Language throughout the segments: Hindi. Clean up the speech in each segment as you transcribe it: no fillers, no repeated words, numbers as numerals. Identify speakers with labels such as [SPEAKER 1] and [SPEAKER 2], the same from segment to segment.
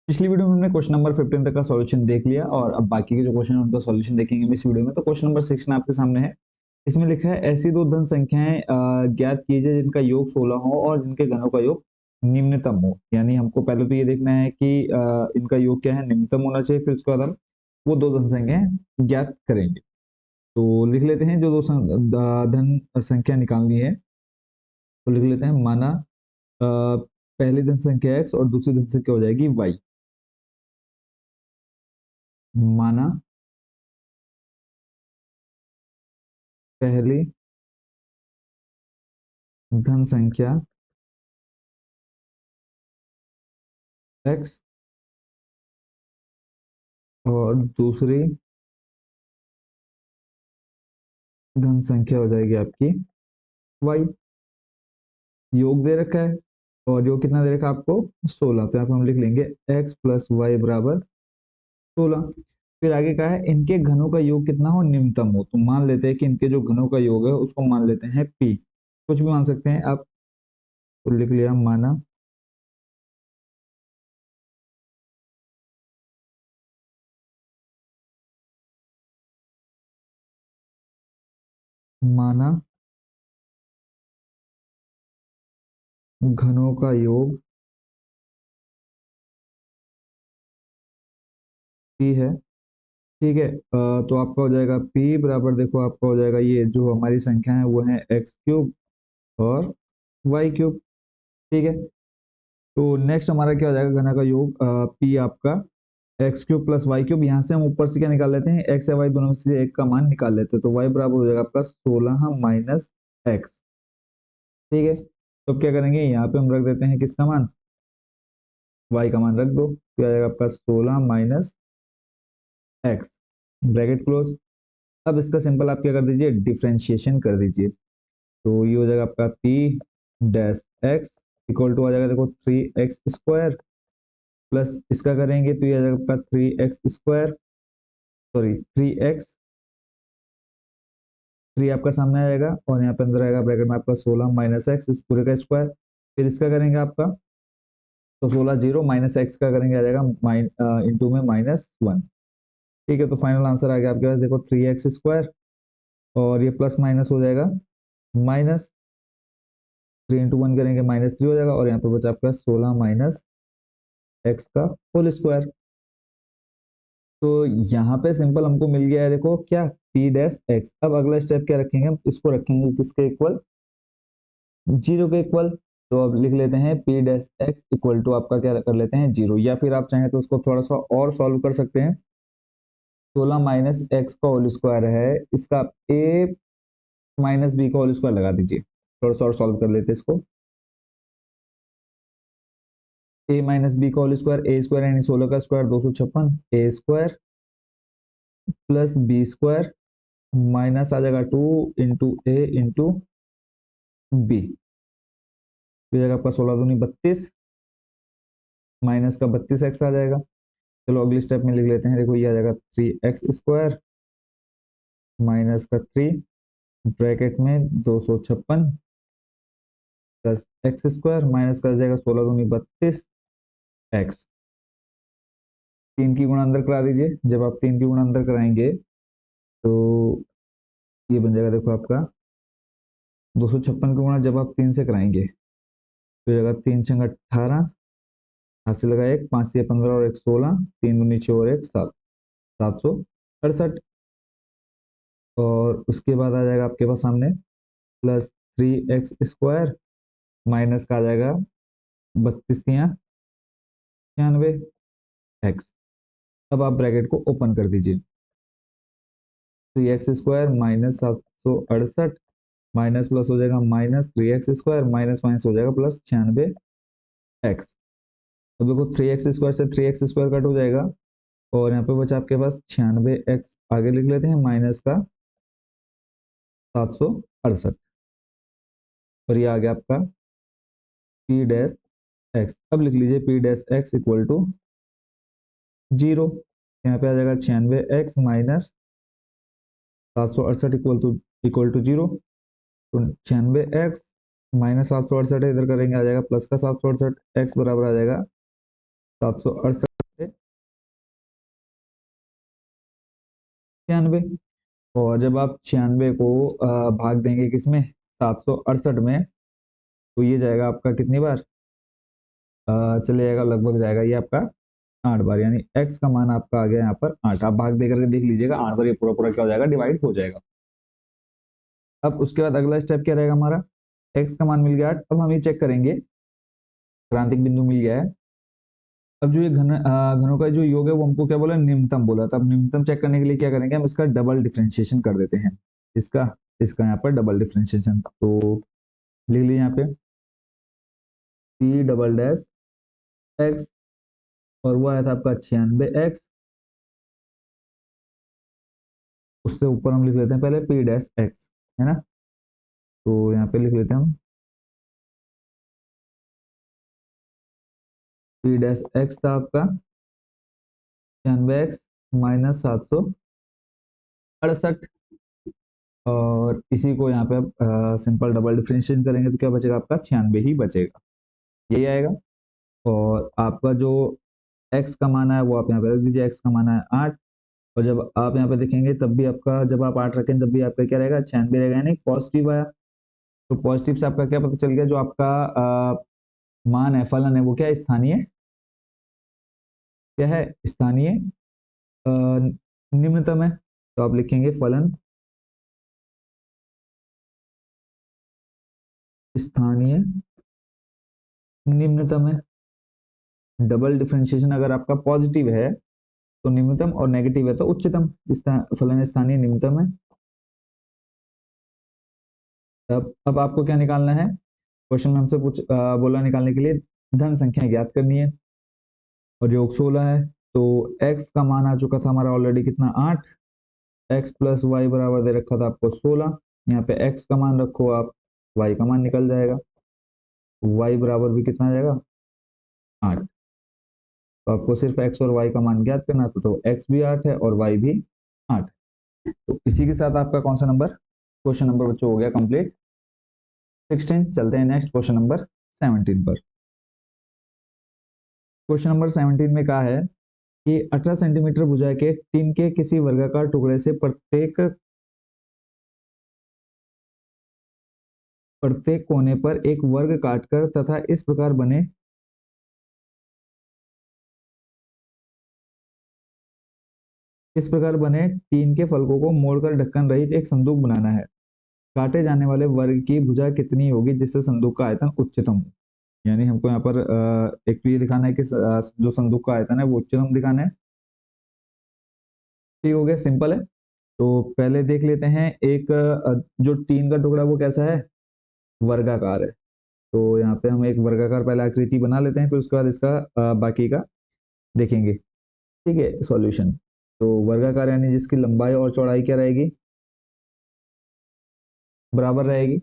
[SPEAKER 1] पिछली वीडियो में हमने क्वेश्चन नंबर 15 तक का सॉल्यूशन देख लिया और अब बाकी के जो क्वेश्चन है उनका सॉल्यूशन देखेंगे हम इस वीडियो में। तो क्वेश्चन नंबर 16 आपके सामने है। इसमें लिखा है ऐसी दो धन संख्याएं ज्ञात कीजिए जिनका योग 16 हो और जिनके घनों का योग निम्नतम हो। यानी हमको पहले तो ये देखना है कि इनका योग क्या है, निम्नतम होना चाहिए, फिर उसके बाद हम वो दो धन संख्याएं ज्ञात करेंगे। तो लिख लेते हैं जो धन संख्या निकालनी है। तो लिख लेते हैं माना पहली धन संख्या x और दूसरी धन संख्या हो जाएगी y। माना पहली धन संख्या x और दूसरी धन संख्या हो जाएगी आपकी y। योग दे रखा है और योग कितना दे रखा है आपको 16। तो यहाँ पे हम लिख लेंगे x प्लस वाई बराबर 16। फिर आगे कहा है इनके घनों का योग कितना हो, निम्नतम हो। तो मान लेते हैं कि इनके जो घनों का योग है उसको मान लेते हैं p, कुछ भी मान सकते हैं आप। तो लिख लिया माना माना घनों का योग p है। ठीक है, तो आपका हो जाएगा p बराबर, देखो आपका हो जाएगा ये जो हमारी संख्या है वो है एक्स क्यूब और वाई क्यूब। ठीक है, तो नेक्स्ट हमारा क्या हो जाएगा, घना का योग p आपका x cube plus y cube. यहाँ से हम ऊपर से क्या निकाल लेते हैं, एक्स या वाई दोनों में से एक का मान निकाल लेते हैं। तो वाई बराबर हो जाएगा आपका 16 माइनस एक्स। ठीक है, तो अब क्या करेंगे, यहाँ पे हम रख देते हैं किसका मान, वाई का मान रख दो। क्या आ जाएगा आपका 16 माइनस एक्स, ब्रैकेट क्लोज। अब इसका सिंपल आप क्या कर दीजिए, डिफ्रेंशिएशन कर दीजिए। तो ये हो जाएगा आपका P dash x equal to आ जाएगा देखो 3x² प्लस इसका करेंगे तो ये आ जाएगा आपका 3x², सॉरी 3x, 3 आपका सामने आ जाएगा और यहाँ पे अंदर आएगा ब्रैकेट में आपका 16 माइनस एक्स, इस पूरे का स्क्वायर। फिर इसका करेंगे आपका, तो 16 जीरो माइनस एक्स का करेंगे आ जाएगा इंटू में -1। ठीक है, तो फाइनल आंसर आ गया आपके पास देखो 3x² और ये प्लस माइनस हो जाएगा माइनस 3 इंटू 1 करेंगे -3 हो जाएगा और यहाँ पे बचा आपका 16 माइनस एक्स का होल स्क्वायर। तो यहाँ पे सिंपल हमको मिल गया है देखो क्या, पी डैश एक्स। अब अगला स्टेप क्या रखेंगे, हम इसको रखेंगे किसके इक्वल, जीरो के इक्वल। तो अब लिख लेते हैं p dash x equal to आपका क्या कर लेते हैं जीरो, या फिर आप चाहें तो उसको थोड़ा सा और सॉल्व कर सकते हैं। 16 माइनस एक्स का होल स्क्वायर है, इसका ए माइनस बी का होल स्क्वायर लगा दीजिए। थोड़ा सा और सॉल्व कर लेते हैं इसको। ए माइनस बी का होल स्क्वायर, ए स्क्वायर यानी 16 का square 256, A square plus B square minus आ जाएगा 2 इंटू ए इंटू बी। तो जाएगा आपका 16 दूनी 32 माइनस का 32x आ जाएगा। चलो अगली स्टेप में लिख लेते हैं, देखो ये आ जाएगा 3x² माइनस का 3 ब्रैकेट में 256 प्लस x² माइनस का जाएगा 16 दूनी 32 x। तीन की गुणा अंदर करा दीजिए, जब आप तीन की गुणा अंदर कराएंगे तो ये बन जाएगा देखो आपका 256 का गुणा जब आप 3 से कराएंगे तो जाएगा 3 छंग 18, हाथ से लगा एक, 5 दिया 15 और एक 16, 3 दूनी 6 और एक 7, 768। और उसके बाद आ जाएगा आपके पास सामने प्लस 3x² माइनस का आ जाएगा 32×96x। अब आप ब्रैकेट को ओपन कर दीजिए, 3x² माइनस 768 माइनस प्लस हो जाएगा माइनस 3x² माइनस माइनस हो जाएगा प्लस 96x। तो देखो 3x² से 3x² कट हो जाएगा और यहाँ पे बचा आपके पास 96x, आगे लिख लेते हैं माइनस का 768 और ये आ गया आपका पी डैश एक्स। अब लिख लीजिए p dash x equal to zero. यहाँ पे आ जाएगा 96x minus 768 equal to zero. तो 96x माइनस 768 इधर करेंगे आ जाएगा प्लस का 768, एक्स बराबर आ जाएगा 768 96। और जब आप 96 को भाग देंगे किसमें, 768 में, तो ये जाएगा आपका कितनी बार, चले जाएगा लगभग जाएगा ये आपका 8 बार, यानी x का मान आपका आ गया यहाँ पर 8। आप भाग दे करके देख लीजिएगा, 8 बार ये पूरा पूरा क्या हो जाएगा, डिवाइड हो जाएगा। अब उसके बाद अगला स्टेप क्या रहेगा हमारा, x का मान मिल गया 8। अब हम ये चेक करेंगे, क्रांतिक बिंदु मिल गया है। अब जो ये घनों का जो योग है वो हमको क्या बोला, निम्नतम बोला था। अब निम्नतम चेक करने के लिए क्या करेंगे, हम इसका डबल डिफरेंशिएशन कर देते हैं। इसका इसका यहाँ पर डबल डिफरेंशिएशन, तो लिख लीजिए यहाँ पे p डबल डैश x, और वो आया था आपका 96x। उससे ऊपर हम लिख लेते हैं पहले p डैश x, है ना। तो यहाँ पे लिख लेते हैं हम p डैश x था आपका 96x माइनस 768। और इसी को यहाँ पे आप सिंपल डबल डिफरेंशिएशन करेंगे तो क्या बचेगा आपका, 96 ही बचेगा, यही आएगा। और आपका जो x का मान है वो आप यहाँ पे रख दीजिए, x का मान है 8। और जब आप यहाँ पे देखेंगे तब भी आपका, जब आप 8 रखें तब भी आपका क्या रहेगा, 96 रहेगा, यानी पॉजिटिव आया। तो पॉजिटिव से आपका क्या पता चल गया, जो आपका मान है, फलन है, वो क्या है, स्थानीय, क्या है, स्थानीय निम्नतम है। तो आप लिखेंगे फलन स्थानीय निम्नतम है। डबल डिफरेंशिएशन अगर आपका पॉजिटिव है तो निम्नतम, और नेगेटिव है तो उच्चतम। फलन स्थानीय निम्नतम है। अब आपको क्या निकालना है, क्वेश्चन में हमसे कुछ बोला निकालने के लिए धन संख्या ज्ञात करनी है, और योग 16 है। तो x का मान आ चुका था हमारा ऑलरेडी कितना, 8। x प्लस वाई बराबर दे रखा था आपको 16। यहाँ पे x का मान रखो आप, y का मान निकल जाएगा। y बराबर भी कितना आ जाएगा, 8। तो आपको सिर्फ x और y का मान ज्ञात करना था, तो x भी 8 है और y भी 8। तो इसी के साथ आपका कौन सा नंबर, क्वेश्चन नंबर बच्चों हो गया कंप्लीट 16। चलते हैं नेक्स्ट क्वेश्चन नंबर 17 पर। क्वेश्चन नंबर 17 में कहा है कि 18 सेंटीमीटर भुजा के टिन के किसी वर्गाकार टुकड़े से प्रत्येक प्रत्येक कोने पर एक वर्ग काटकर तथा इस प्रकार बने टीन के फलकों को मोड़कर ढक्कन रहित एक संदूक बनाना है। काटे जाने वाले वर्ग की भुजा कितनी होगी जिससे संदूक का आयतन उच्चतम हो। यानी हमको यहाँ पर एक तो ये दिखाना है कि जो संदूक का आयतन है वो उच्चतम दिखाना है। ठीक हो गया, सिंपल है। तो पहले देख लेते हैं, एक जो टीन का टुकड़ा वो कैसा है, वर्गाकार है। तो यहाँ पे हम एक वर्गाकार पहले आकृति बना लेते हैं, फिर उसके बाद इसका बाकी का देखेंगे। ठीक है, सॉल्यूशन। तो वर्गाकार यानी जिसकी लंबाई और चौड़ाई क्या रहेगी, बराबर रहेगी।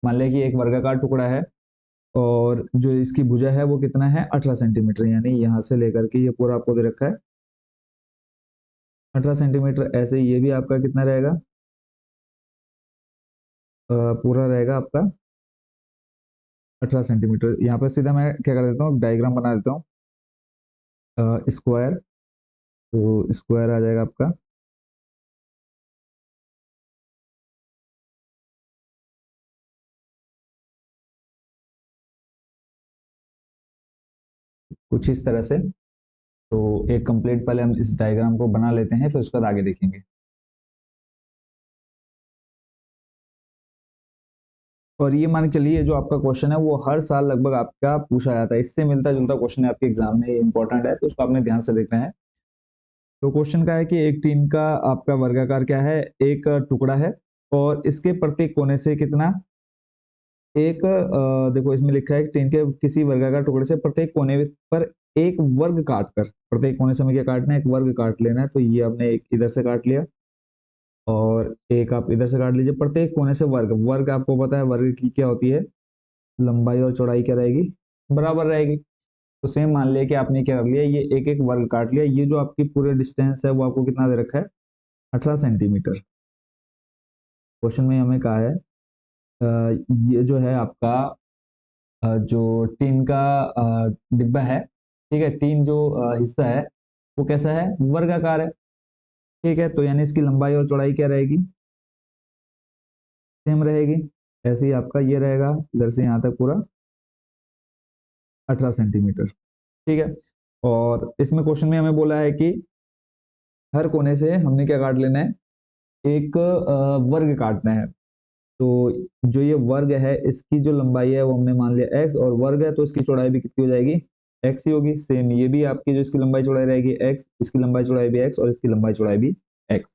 [SPEAKER 1] मान लिया कि एक वर्गाकार टुकड़ा है और जो इसकी भुजा है वो कितना है, 18 सेंटीमीटर, यानी यहाँ से लेकर के ये पूरा आपको दे रखा है 18 सेंटीमीटर। ऐसे ही ये भी आपका कितना रहेगा, पूरा रहेगा आपका 18 सेंटीमीटर। यहाँ पर सीधा मैं क्या कर देता हूँ, डायग्राम बना देता हूँ, स्क्वायर। तो स्क्वायर आ जाएगा आपका, कुछ इस तरह से। तो एक कंप्लीट पहले हम इस डायग्राम को बना लेते हैं, फिर उसके बाद आगे देखेंगे। और ये मान के चलिए जो आपका क्वेश्चन है वो हर साल लगभग आपका पूछा जाता है, इससे मिलता जुलता क्वेश्चन है आपके एग्जाम में, ये इंपॉर्टेंट है तो उसको आपने ध्यान से देखना है। तो क्वेश्चन का है कि एक टीन का आपका वर्गाकार क्या है, एक टुकड़ा है, और इसके प्रत्येक कोने से कितना, एक देखो इसमें लिखा है टीन के किसी वर्गाकार टुकड़े से प्रत्येक कोने पर एक वर्ग काट कर, प्रत्येक कोने से हमें क्या काटना है, एक वर्ग काट लेना है। तो ये आपने एक इधर से काट लिया और एक आप इधर से काट लीजिए, प्रत्येक कोने से वर्ग, वर्ग आपको पता है वर्ग की क्या होती है, लंबाई और चौड़ाई क्या रहेगी, बराबर रहेगी। तो सेम मान लिया कि आपने क्या कर लिया, ये एक एक वर्ग काट लिया। ये जो आपकी पूरे डिस्टेंस है वो आपको कितना दे रखा है, 18 सेंटीमीटर। क्वेश्चन में हमें कहा है ये जो है आपका जो टीन का डिब्बा है, ठीक है, टीन जो हिस्सा है वो कैसा है, वर्गाकार है। ठीक है, तो यानी इसकी लंबाई और चौड़ाई क्या रहेगी, सेम रहेगी। ऐसे ही आपका ये रहेगा इधर से यहाँ तक पूरा 18 सेंटीमीटर। ठीक है, और इसमें क्वेश्चन में हमें बोला है कि हर कोने से हमने क्या काट लेना है, एक वर्ग काटना है। तो जो ये वर्ग है इसकी जो लंबाई है वो हमने मान लिया एक्स, और वर्ग है तो इसकी चौड़ाई भी कितनी हो जाएगी, एक्स ही होगी। सेम ये भी आपकी जो इसकी लंबाई चौड़ाई रहेगी एक्स, इसकी लंबाई चौड़ाई भी एक्स, और इसकी लंबाई चौड़ाई भी एक्स।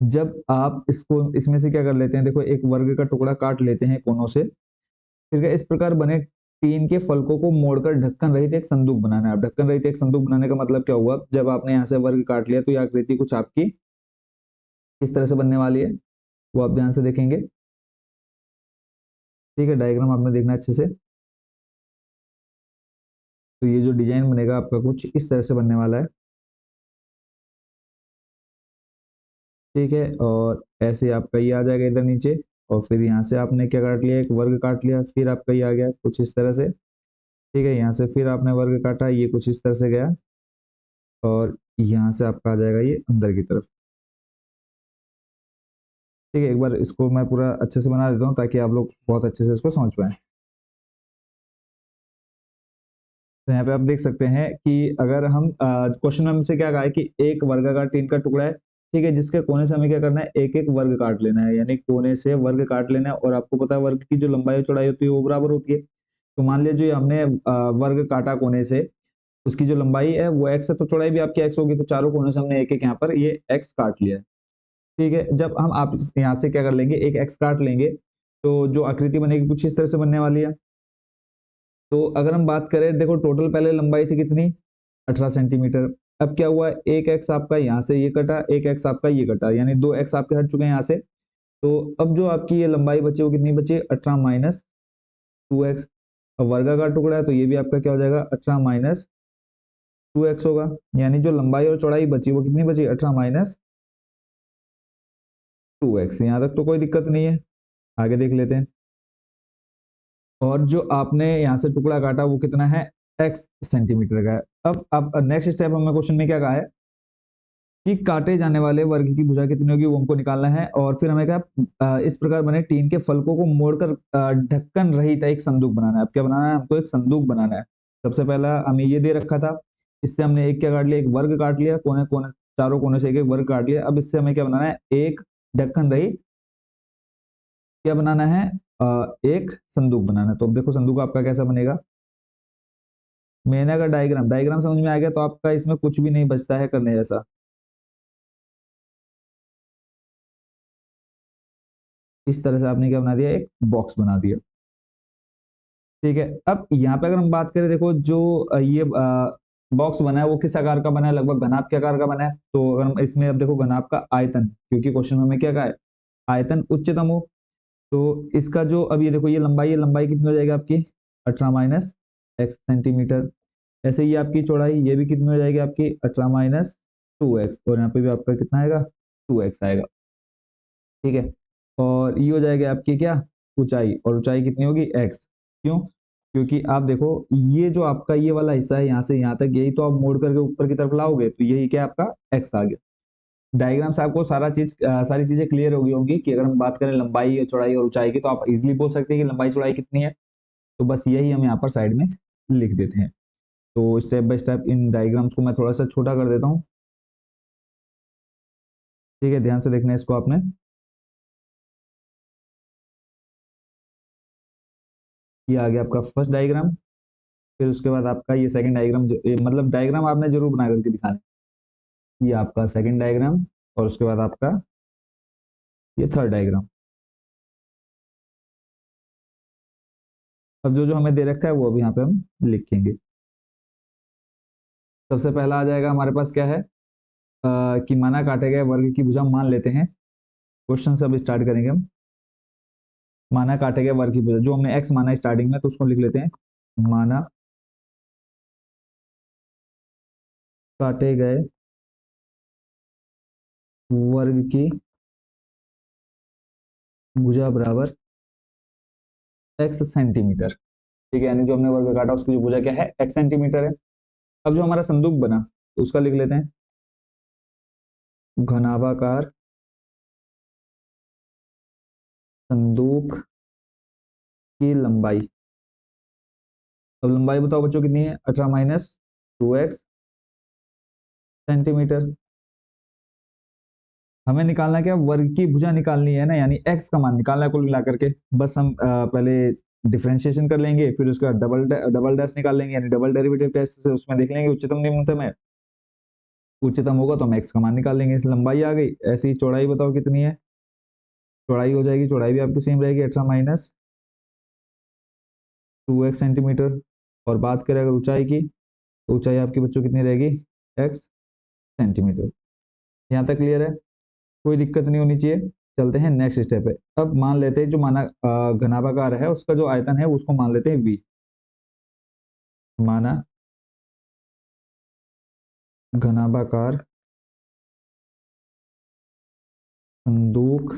[SPEAKER 1] जब आप इसको इसमें से क्या कर लेते हैं, देखो एक वर्ग का टुकड़ा काट लेते हैं कोनों से, फिर क्या इस प्रकार बने टीन के फलकों को मोड़कर ढक्कन रहित एक संदूक बनाना है। अब ढक्कन रहित एक संदूक बनाने का मतलब क्या हुआ, जब आपने यहाँ से वर्ग काट लिया तो ये आकृति कुछ आपकी किस तरह से बनने वाली है वो आप ध्यान से देखेंगे। ठीक है, डायग्राम आपने देखना है अच्छे से। तो ये जो डिजाइन बनेगा आपका कुछ इस तरह से बनने वाला है। ठीक है, और ऐसे आपका ये आ जाएगा इधर नीचे, और फिर यहाँ से आपने क्या काट लिया, एक वर्ग काट लिया, फिर आपका ये आ गया कुछ इस तरह से। ठीक है, यहाँ से फिर आपने वर्ग काटा, ये कुछ इस तरह से गया, और यहाँ से आपका आ जाएगा ये अंदर की तरफ। ठीक है, एक बार इसको मैं पूरा अच्छे से बना देता हूँ ताकि आप लोग बहुत अच्छे से इसको समझ पाए। तो यहाँ पे आप देख सकते हैं कि अगर हम क्वेश्चन में हमसे क्या कहा है कि एक वर्गाकार टीन का टुकड़ा है, ठीक है, जिसके कोने से हमें क्या करना है, एक एक वर्ग काट लेना है, यानी कोने से वर्ग काट लेना है। और आपको पता है वर्ग की जो लंबाई और चौड़ाई होती है वो बराबर होती है। तो मान लीजिए हमने वर्ग काटा कोने से, उसकी जो लंबाई है वो एक्स है, तो चौड़ाई भी आपकी एक्स होगी। तो चारों कोने से हमने एक एक यहाँ पर ये एक्स काट लिया है। ठीक है, जब हम आप यहाँ से क्या कर लेंगे, एक एक्स काट लेंगे, तो जो आकृति बनेगी कुछ इस तरह से बनने वाली है। तो अगर हम बात करें, देखो टोटल पहले लंबाई थी कितनी, 18 सेंटीमीटर। अब क्या हुआ, एक एक्स आपका यहाँ से ये कटा, एक एक्स आपका ये कटा, यानी दो एक्स आपके हट चुके हैं यहाँ से। तो अब जो आपकी ये लंबाई बची वो कितनी बची, 18 - 2x। अब वर्गाकार टुकड़ा है तो ये भी आपका क्या हो जाएगा, 18 - 2x होगा। यानी जो लंबाई और चौड़ाई बची वो कितनी बची, 18 - 2x। यहाँ तक तो कोई दिक्कत नहीं है, आगे देख लेते हैं। और जो आपने यहाँ से टुकड़ा काटा वो कितना है, एक्स सेंटीमीटर का है। अब नेक्स्ट स्टेप हमें क्वेश्चन में क्या कहा है कि काटे जाने वाले वर्ग की भुजा कितनी होगी वो हमको निकालना है। और फिर हमें क्या, इस प्रकार बने टीन के फलकों को मोड़कर ढक्कन रहित एक संदूक बनाना है। अब क्या बनाना है, हमको एक संदूक बनाना है। सबसे पहला हमें ये दे रखा था, इससे हमने एक क्या काट लिया, एक वर्ग काट लिया, कोने कोने चारों कोने से एक एक वर्ग काट लिया। अब इससे हमें क्या बनाना है, एक ढक्कन रहित क्या बनाना है, एक संदूक बनाना है। तो अब देखो संदूक आपका कैसा बनेगा। मैंने अगर डायग्राम डायग्राम समझ में आ गया तो आपका इसमें कुछ भी नहीं बचता है करने जैसा। इस तरह से आपने क्या बना दिया, एक बॉक्स बना दिया। ठीक है, अब यहाँ पे अगर हम बात करें, देखो जो ये बॉक्स बना है वो किस आकार का बना है, लगभग घनाभ के आकार का बना है। तो अगर हम इसमें अब देखो घनाभ का आयतन, क्योंकि क्वेश्चन में हमें क्या कहा है, आयतन उच्चतम हो। तो इसका जो अब ये देखो ये लंबाई कितनी हो जाएगी आपकी, 18 - x सेंटीमीटर। ऐसे ही आपकी चौड़ाई ये भी कितनी हो जाएगी आपकी, 18 - 2x, और यहाँ पे भी आपका कितना आएगा, 2x आएगा। ठीक है, और ये हो जाएगा आपकी क्या, ऊंचाई, और ऊंचाई कितनी होगी, x। क्यों, क्योंकि आप देखो ये जो आपका ये वाला हिस्सा है यहाँ से यहाँ तक, यही तो आप मोड़ करके ऊपर की तरफ लाओगे, तो यही क्या आपका x आ गया। डायग्राम से आपको सारी चीजें क्लियर हो गई होंगी कि अगर हम बात करें लंबाई चौड़ाई और ऊंचाई की, तो आप इजिली बोल सकते हैं कि लंबाई चौड़ाई कितनी है। तो बस यही हम यहाँ पर साइड में लिख देते हैं। तो step by step in diagrams को मैं थोड़ा सा छोटा कर देता हूँ। ठीक है, ध्यान से देखना है इसको आपने। ये आ गया आपका फर्स्ट डायग्राम। फिर उसके बाद आपका ये सेकंड डायग्राम, मतलब डायग्राम आपने जरूर बना करके दिखाना है। ये आपका सेकंड डायग्राम, और उसके बाद आपका ये थर्ड डायग्राम। अब जो जो हमें दे रखा है वो अभी यहाँ पे हम लिखेंगे। सबसे पहला आ जाएगा हमारे पास क्या है, कि माना काटे गए वर्ग की भुजा मान लेते हैं। क्वेश्चन से अब स्टार्ट करेंगे हम। माना काटे गए वर्ग की भुजा, जो हमने एक्स माना स्टार्टिंग में, तो उसको लिख लेते हैं, माना काटे गए वर्ग की भुजा बराबर एक्स सेंटीमीटर। ठीक है, यानी जो हमने वर्ग काटा उसकी जो भुजा क्या है, एक्स सेंटीमीटर है। अब जो हमारा संदूक बना तो उसका लिख लेते हैं, घनाभाकार संदूक की लंबाई। अब लंबाई बताओ बच्चों कितनी है, 18 - 2x सेंटीमीटर। हमें निकालना क्या, वर्ग की भुजा निकालनी है ना, यानी x का मान निकालना है कुल मिला करके। बस हम पहले डिफरेंशिएशन कर लेंगे, फिर उसका डबल डैश निकाल लेंगे, यानी डबल डेरिवेटिव टेस्ट से उसमें देख लेंगे उच्चतम निम्नतम है, उच्चतम होगा तो हम x का मान निकाल लेंगे। लंबाई आ गई। ऐसी चौड़ाई बताओ कितनी है, चौड़ाई हो जाएगी, चौड़ाई भी आपकी सेम रहेगी, 18 - 2x सेंटीमीटर। और बात करें अगर ऊंचाई की, तो ऊंचाई आपकी बच्चों कितनी रहेगी, x सेंटीमीटर। यहाँ तक क्लियर है, कोई दिक्कत नहीं होनी चाहिए। चलते हैं नेक्स्ट स्टेप पे। अब मान लेते हैं जो माना घनाभाकार है उसका जो आयतन है उसको मान लेते हैं v। माना घनाभाकार संदूक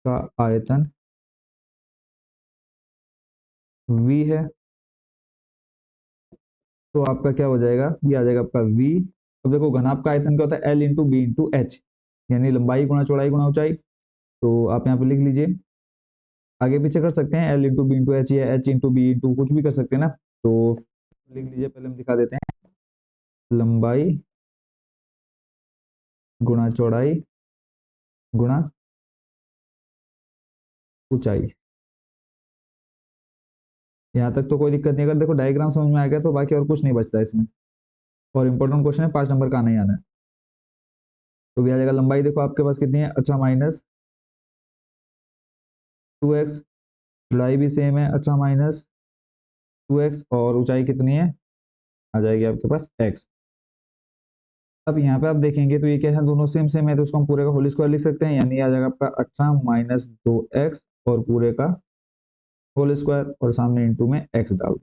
[SPEAKER 1] का आयतन v है, तो आपका क्या हो जाएगा, ये आ जाएगा आपका v। अब देखो घनाभ का आयतन क्या होता है, l into b into h, यानी लंबाई गुणा चौड़ाई गुणा ऊंचाई। तो आप यहाँ पे लिख लीजिए, आगे पीछे कर सकते हैं, l into b into h या h इंटू बी इंटू कुछ भी कर सकते हैं ना। तो लिख लीजिए, पहले हम दिखा देते हैं, लंबाई गुणा चौड़ाई गुणा ऊंचाई। यहाँ तक तो कोई दिक्कत नहीं, अगर देखो डायग्राम समझ में आ गया तो बाकी और कुछ नहीं बचता है इसमें। और इंपॉर्टेंट क्वेश्चन है, 5 नंबर का आना ही आना है। तो भी आ जाएगा, लंबाई देखो आपके पास कितनी है, 18 - 2x, चौड़ाई भी सेम है 18 - 2x, और ऊंचाई कितनी है, आ जाएगी आपके पास x। अब यहाँ पे आप देखेंगे तो ये क्या है, दोनों सेम सेम है, तो उसको हम पूरे का होल स्क्वायर लिख सकते हैं, यानी आ जाएगा आपका 18 - 2x और पूरे का होल स्क्वायर, और सामने इंटू में x डाल दो।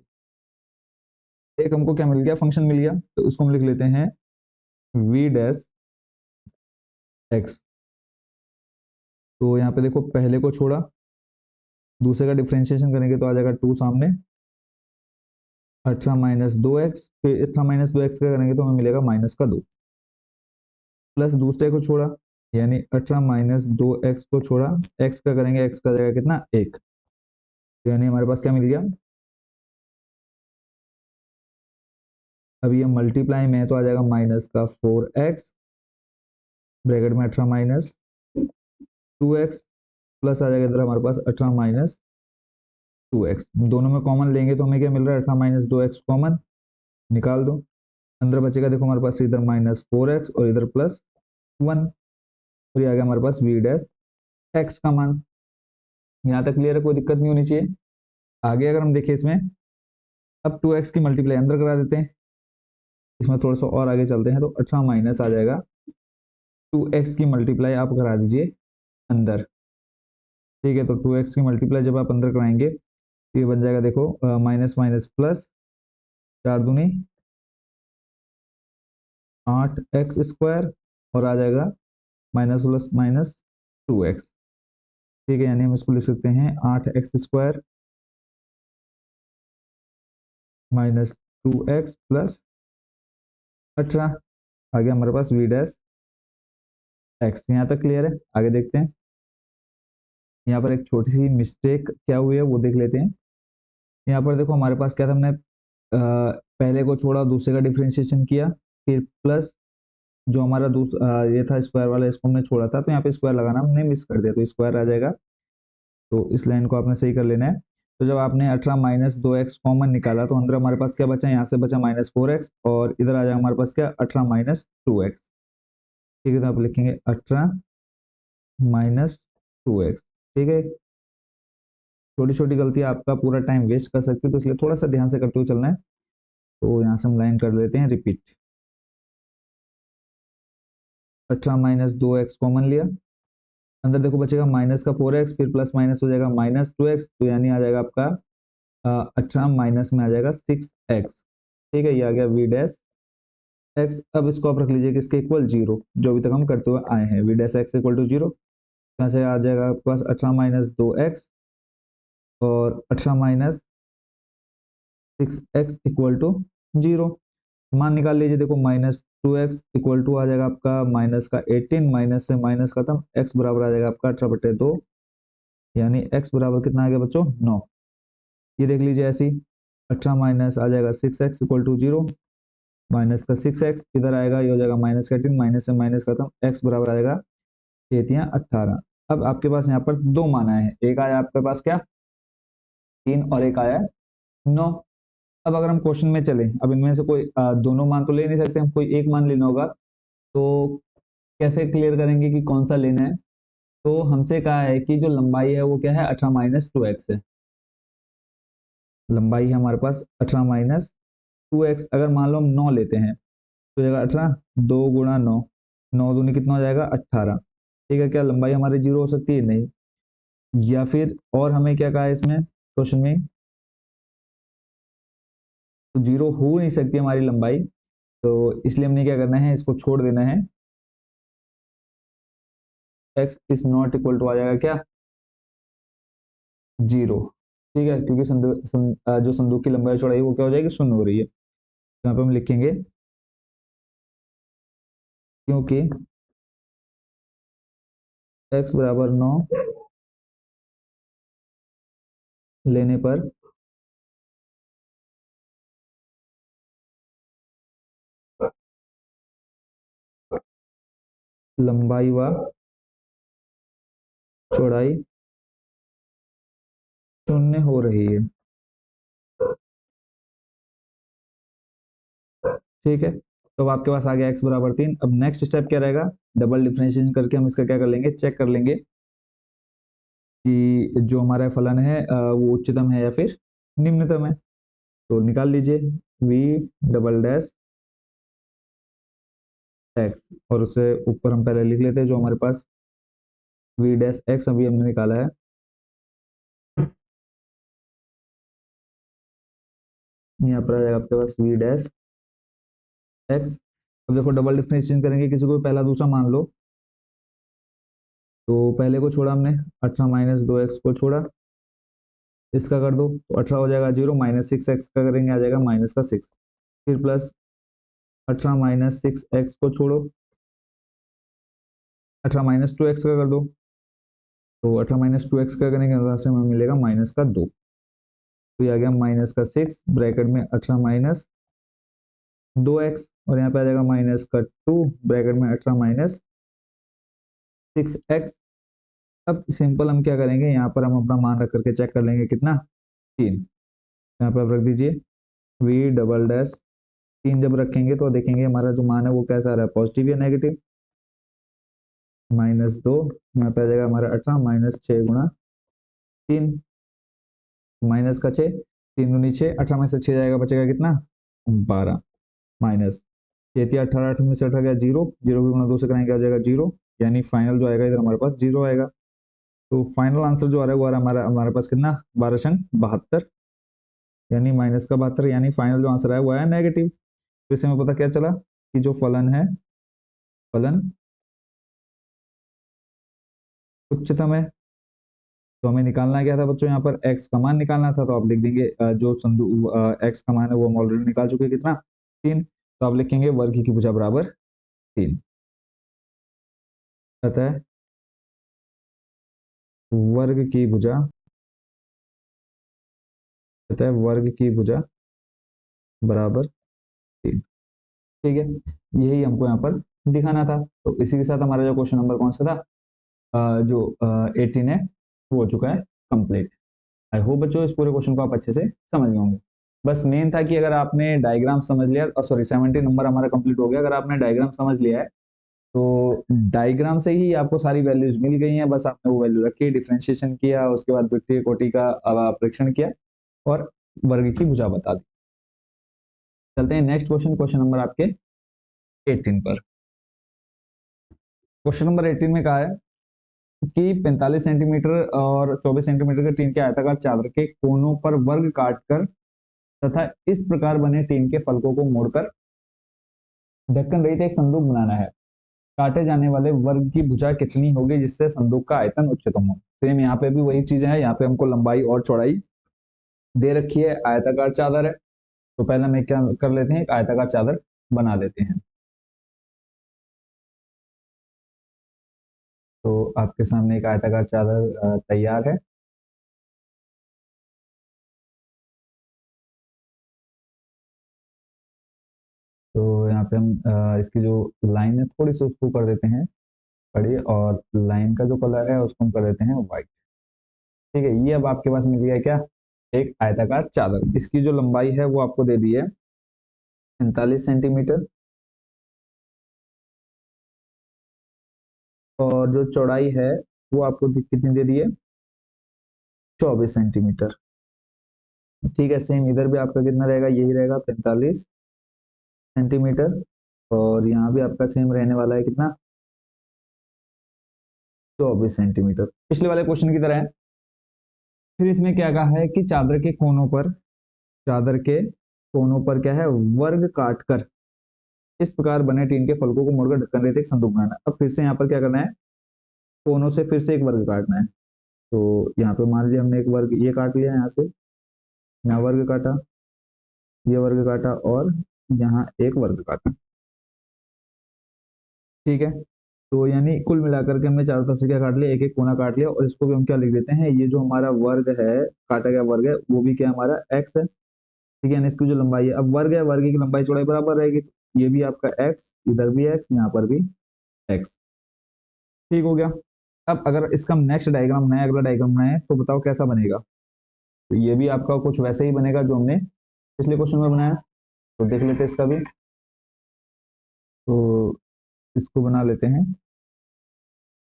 [SPEAKER 1] एक हमको क्या मिल गया, फंक्शन मिल गया, तो उसको हम लिख लेते हैं v डैश x। तो यहाँ पे देखो पहले को छोड़ा, दूसरे का डिफरेंशिएशन करेंगे तो आ जाएगा 2 सामने, 18 - 2x, फिर 18 - 2x का करेंगे तो हमें मिलेगा -2, प्लस दूसरे को छोड़ा, यानी 18 - 2x को छोड़ा, x का करेंगे, x का जाएगा कितना, 1। तो यानी हमारे पास क्या मिल गया, अब ये मल्टीप्लाई में है तो आ जाएगा -4x, ब्रैकेट में 18 - 2x, प्लस आ जाएगा इधर हमारे पास 18 - 2x। दोनों में कॉमन लेंगे तो हमें क्या मिल रहा है, 18 - 2x कॉमन निकाल दो, अंदर बचेगा देखो हमारे पास इधर -4x और इधर +1, और ये आ गया हमारे पास v डैश x का मान। यहाँ तक क्लियर है, कोई दिक्कत नहीं होनी चाहिए। आगे अगर हम देखें इसमें, अब 2x की मल्टीप्लाई अंदर करा देते हैं, इसमें थोड़ा सा और आगे चलते हैं, तो 18 माइनस आ जाएगा 2x की मल्टीप्लाई आप करा दीजिए अंदर। ठीक है, तो 2x की मल्टीप्लाई जब आप अंदर कराएंगे तो ये बन जाएगा देखो माइनस माइनस प्लस, 4 दूनी 8x² और आ जाएगा माइनस प्लस -2x। ठीक है, यानी हम इसको लिख सकते हैं 8x² -2x प्लस 18। आ गया हमारे पास v डैश x। यहाँ तक क्लियर है, आगे देखते हैं। यहाँ पर एक छोटी सी मिस्टेक क्या हुई है वो देख लेते हैं। यहाँ पर देखो हमारे पास क्या था, हमने पहले को छोड़ा, दूसरे का डिफरेंशिएशन किया, फिर प्लस जो हमारा दूसरा ये था स्क्वायर वाला, इसको हमने छोड़ा था, तो यहाँ पे स्क्वायर लगाना हमने मिस कर दिया, तो स्क्वायर आ जाएगा। तो इस लाइन को आपने सही कर लेना है। तो जब आपने 18 - 2x कॉमन निकाला तो अंदर हमारे पास क्या बचा, यहाँ से बचा -4x, और इधर आ जाएगा हमारे पास क्या, 18 - 2x। ठीक है, तो आप लिखेंगे 18 - 2x। ठीक है, छोटी छोटी गलतियां आपका पूरा टाइम वेस्ट कर सकती है, तो इसलिए थोड़ा सा ध्यान से करते हुए चलना है। तो यहाँ से हम लाइन कर लेते हैं रिपीट। 18 - 2x कॉमन लिया, अंदर देखो बचेगा माइनस का 4x, फिर प्लस माइनस हो जाएगा -2x, तो यानी आ जाएगा आपका 18 माइनस में आ जाएगा 6x। ठीक है, ये आ गया v डैश x। अब इसको आप रख लीजिए किसके इक्वल, 0, जो अभी तक हम करते हुए आए हैं, v dash x equal to 0। यहाँ से आ जाएगा आपके पास 18 - 2x और 18 - 6x इक्वल टू 0। मान निकाल लीजिए, देखो 2x इक्वल टू आ जाएगा आपका माइनस का 18, माइनस से माइनस खत्म, x बराबर आ जाएगा आपका 18/2, यानी x बराबर कितना आ गया बच्चों 9। ये देख लीजिए ऐसी 18 माइनस आ जाएगा 6x इक्वल टू 0, माइनस का 6x इधर आएगा, ये हो जाएगा माइनस का 18, माइनस से माइनस खत्म, x बराबर आ जाएगा 7×18। अब आपके पास यहाँ पर दो मान आए हैं, एक आया आपके पास क्या 3 और एक आया 9। अब अगर हम क्वेश्चन में चले, अब इनमें से कोई दोनों मान तो ले नहीं सकते, हम कोई एक मान लेना होगा, तो कैसे क्लियर करेंगे कि कौन सा लेना है। तो हमसे कहा है कि जो लंबाई है वो क्या है 18 - 2x है, लंबाई है हमारे पास 18 - 2x। अगर मान लो हम 9 लेते हैं तो जाएगा 18, 2 × 9, 9 दूनी कितना हो जाएगा 18। ठीक है, क्या लंबाई हमारी जीरो हो सकती है? नहीं। या फिर और हमें क्या कहा है इसमें क्वेश्चन में, तो जीरो हो नहीं सकती हमारी लंबाई, तो इसलिए हमने क्या करना है, इसको छोड़ देना है, x is not equal to आ जाएगा क्या 0। ठीक है, क्योंकि जो संदूक की लंबाई चौड़ाई वो क्या हो जाएगी, शून्य हो रही है। तो यहाँ पे हम लिखेंगे क्योंकि x बराबर 9 लेने पर लंबाई व चौड़ाई शून्य हो रही है। ठीक है, तो अब आपके पास आ गया x बराबर 3। अब नेक्स्ट स्टेप क्या रहेगा, डबल डिफरेंशिएशन करके हम इसका क्या कर लेंगे, चेक कर लेंगे कि जो हमारा फलन है वो उच्चतम है या फिर निम्नतम है। तो निकाल लीजिए v डबल डैश एक्स, और उससे ऊपर हम पहले लिख लेते हैं जो हमारे पास v डैश एक्स अभी हमने निकाला है, यहाँ पर आ जाएगा आपके पास v डैश एक्स। अब देखो डबल डिफरेंशिएशन करेंगे, किसी को पहला दूसरा मान लो, तो पहले को छोड़ा हमने 18 - 2x को छोड़ा, इसका कर दो तो 18 हो जाएगा 0, -6x का करेंगे आ जाएगा -6, फिर प्लस 18 - 6x को छोड़ो, 18 - 2x का कर दो, तो 18 - 2x का करने के बाद से हमें मिलेगा -2। तो ये आ गया -6 ब्रैकेट में 18 - 2x, और यहाँ पे आ जाएगा -2 ब्रैकेट में 18 - 6x। अब सिंपल हम क्या करेंगे, यहाँ पर हम अपना मान रख करके चेक कर लेंगे कितना 3। यहाँ पर आप रख दीजिए v डबल डैश 3, जब रखेंगे तो देखेंगे हमारा जो मान है वो कैसा आ रहा है, पॉजिटिव या नेगेटिव। -2, यहाँ पे आ जाएगा हमारा 18, -6 × 3, माइनस का 6, 3 दूनी 6, 18 में से 6 जाएगा, बचेगा कितना 12, माइनस 6×18, 18 में से 8 गया 0, 0 भी गुणा 2 से करेंगे आ जाएगा 0, यानी फाइनल जो आएगा इधर हमारे पास 0 आएगा। तो फाइनल आंसर जो आ रहा है वो आ रहा है हमारे पास कितना 12×72, यानी -72, यानी फाइनल जो आंसर है वो आया नेगेटिव। तो इससे हमें पता क्या चला कि जो फलन है, फलन उच्चतम है। तो हमें निकालना क्या था बच्चों, यहाँ पर x का मान निकालना था, तो आप लिख देंगे जो x का मान है वो हम ऑलरेडी निकाल चुके हैं, कितना 3। तो आप लिखेंगे वर्ग की भुजा बराबर 3, अतः वर्ग की भुजा, अतः वर्ग की भुजा बराबर 3। ठीक है, यही हमको यहाँ पर दिखाना था। तो इसी के साथ हमारा जो क्वेश्चन नंबर कौन सा था, जो 18 है वो हो चुका है कंप्लीट। आई होप बच्चों इस पूरे क्वेश्चन को आप अच्छे से समझ गए होंगे। बस मेन था कि अगर आपने डायग्राम समझ लिया, सॉरी 70 नंबर हमारा कंप्लीट हो गया, अगर आपने डायग्राम समझ लिया है तो डायग्राम से ही आपको सारी वैल्यूज मिल गई हैं, बस आपने वो वैल्यू रखी, डिफरेंशिएशन किया, उसके बाद द्वितीय कोटि का परीक्षण किया और वर्ग की भुजा बता दी। चलते हैं नेक्स्ट क्वेश्चन, क्वेश्चन नंबर आपके 18 पर। क्वेश्चन नंबर 18 में कहा है कि 45 सेंटीमीटर और 24 सेंटीमीटर के टीन के आयताकार चादर के कोनों पर वर्ग काटकर तथा इस प्रकार बने टीन के फलकों को मोड़कर ढक्कन रहित एक संदूक बनाना है। काटे जाने वाले वर्ग की भुजा कितनी होगी जिससे संदूक का आयतन उच्चतम हो। सेम यहाँ पे भी वही चीजें हैं, यहाँ पे हमको लंबाई और चौड़ाई दे रखी है, आयताकार चादर है, तो पहले हम क्या कर लेते हैं, एक आयताकार चादर बना लेते हैं। तो आपके सामने एक आयताकार चादर तैयार है। तो यहाँ पे हम इसकी जो लाइन है थोड़ी सी उसको कर देते हैं बड़ी, और लाइन का जो कलर है उसको हम कर देते हैं व्हाइट। ठीक है, ये अब आपके पास मिल गया क्या, एक आयताकार चादर। इसकी जो लंबाई है वो आपको दे दी है 45 सेंटीमीटर, और जो चौड़ाई है वो आपको कितनी दे दी है, 24 सेंटीमीटर। ठीक है, सेम इधर भी आपका कितना रहेगा, यही रहेगा 45 सेंटीमीटर, और यहाँ भी आपका सेम रहने वाला है कितना, 24 सेंटीमीटर, पिछले वाले क्वेश्चन की तरह है। फिर इसमें क्या कहा है कि चादर के कोनों पर क्या है, वर्ग काटकर इस प्रकार बने टीन के फलकों को मोड़कर ढक्कन रहित एक संदूक बनाना। अब फिर से यहाँ पर क्या करना है, कोनों से फिर से एक वर्ग काटना है। तो यहाँ पे मान लिया हमने एक वर्ग ये काट लिया, यहाँ से यहाँ वर्ग काटा, ये वर्ग काटा, और यहाँ एक वर्ग काटा। ठीक है, तो यानी कुल मिलाकर के हमने चारों तरफ से क्या काट लिया, एक एक कोना काट लिया, और इसको भी हम क्या लिख देते हैं, ये जो हमारा वर्ग है, काटा गया वर्ग है, वो भी क्या हमारा एक्स है। ठीक है, यानी इसकी जो लंबाई है, अब वर्ग है, वर्ग की लंबाई चौड़ाई बराबर रहेगी, तो ये भी आपका एक्स, इधर भी एक्स, यहाँ पर भी एक्स। ठीक हो गया। अब अगर इसका नेक्स्ट डायग्राम बनाए, अगला डायग्राम बनाए, तो बताओ कैसा बनेगा। तो ये भी आपका कुछ वैसे ही बनेगा जो हमने पिछले क्वेश्चन में बनाया। तो देख लेते हैं इसका भी। तो इसको बना लेते हैं।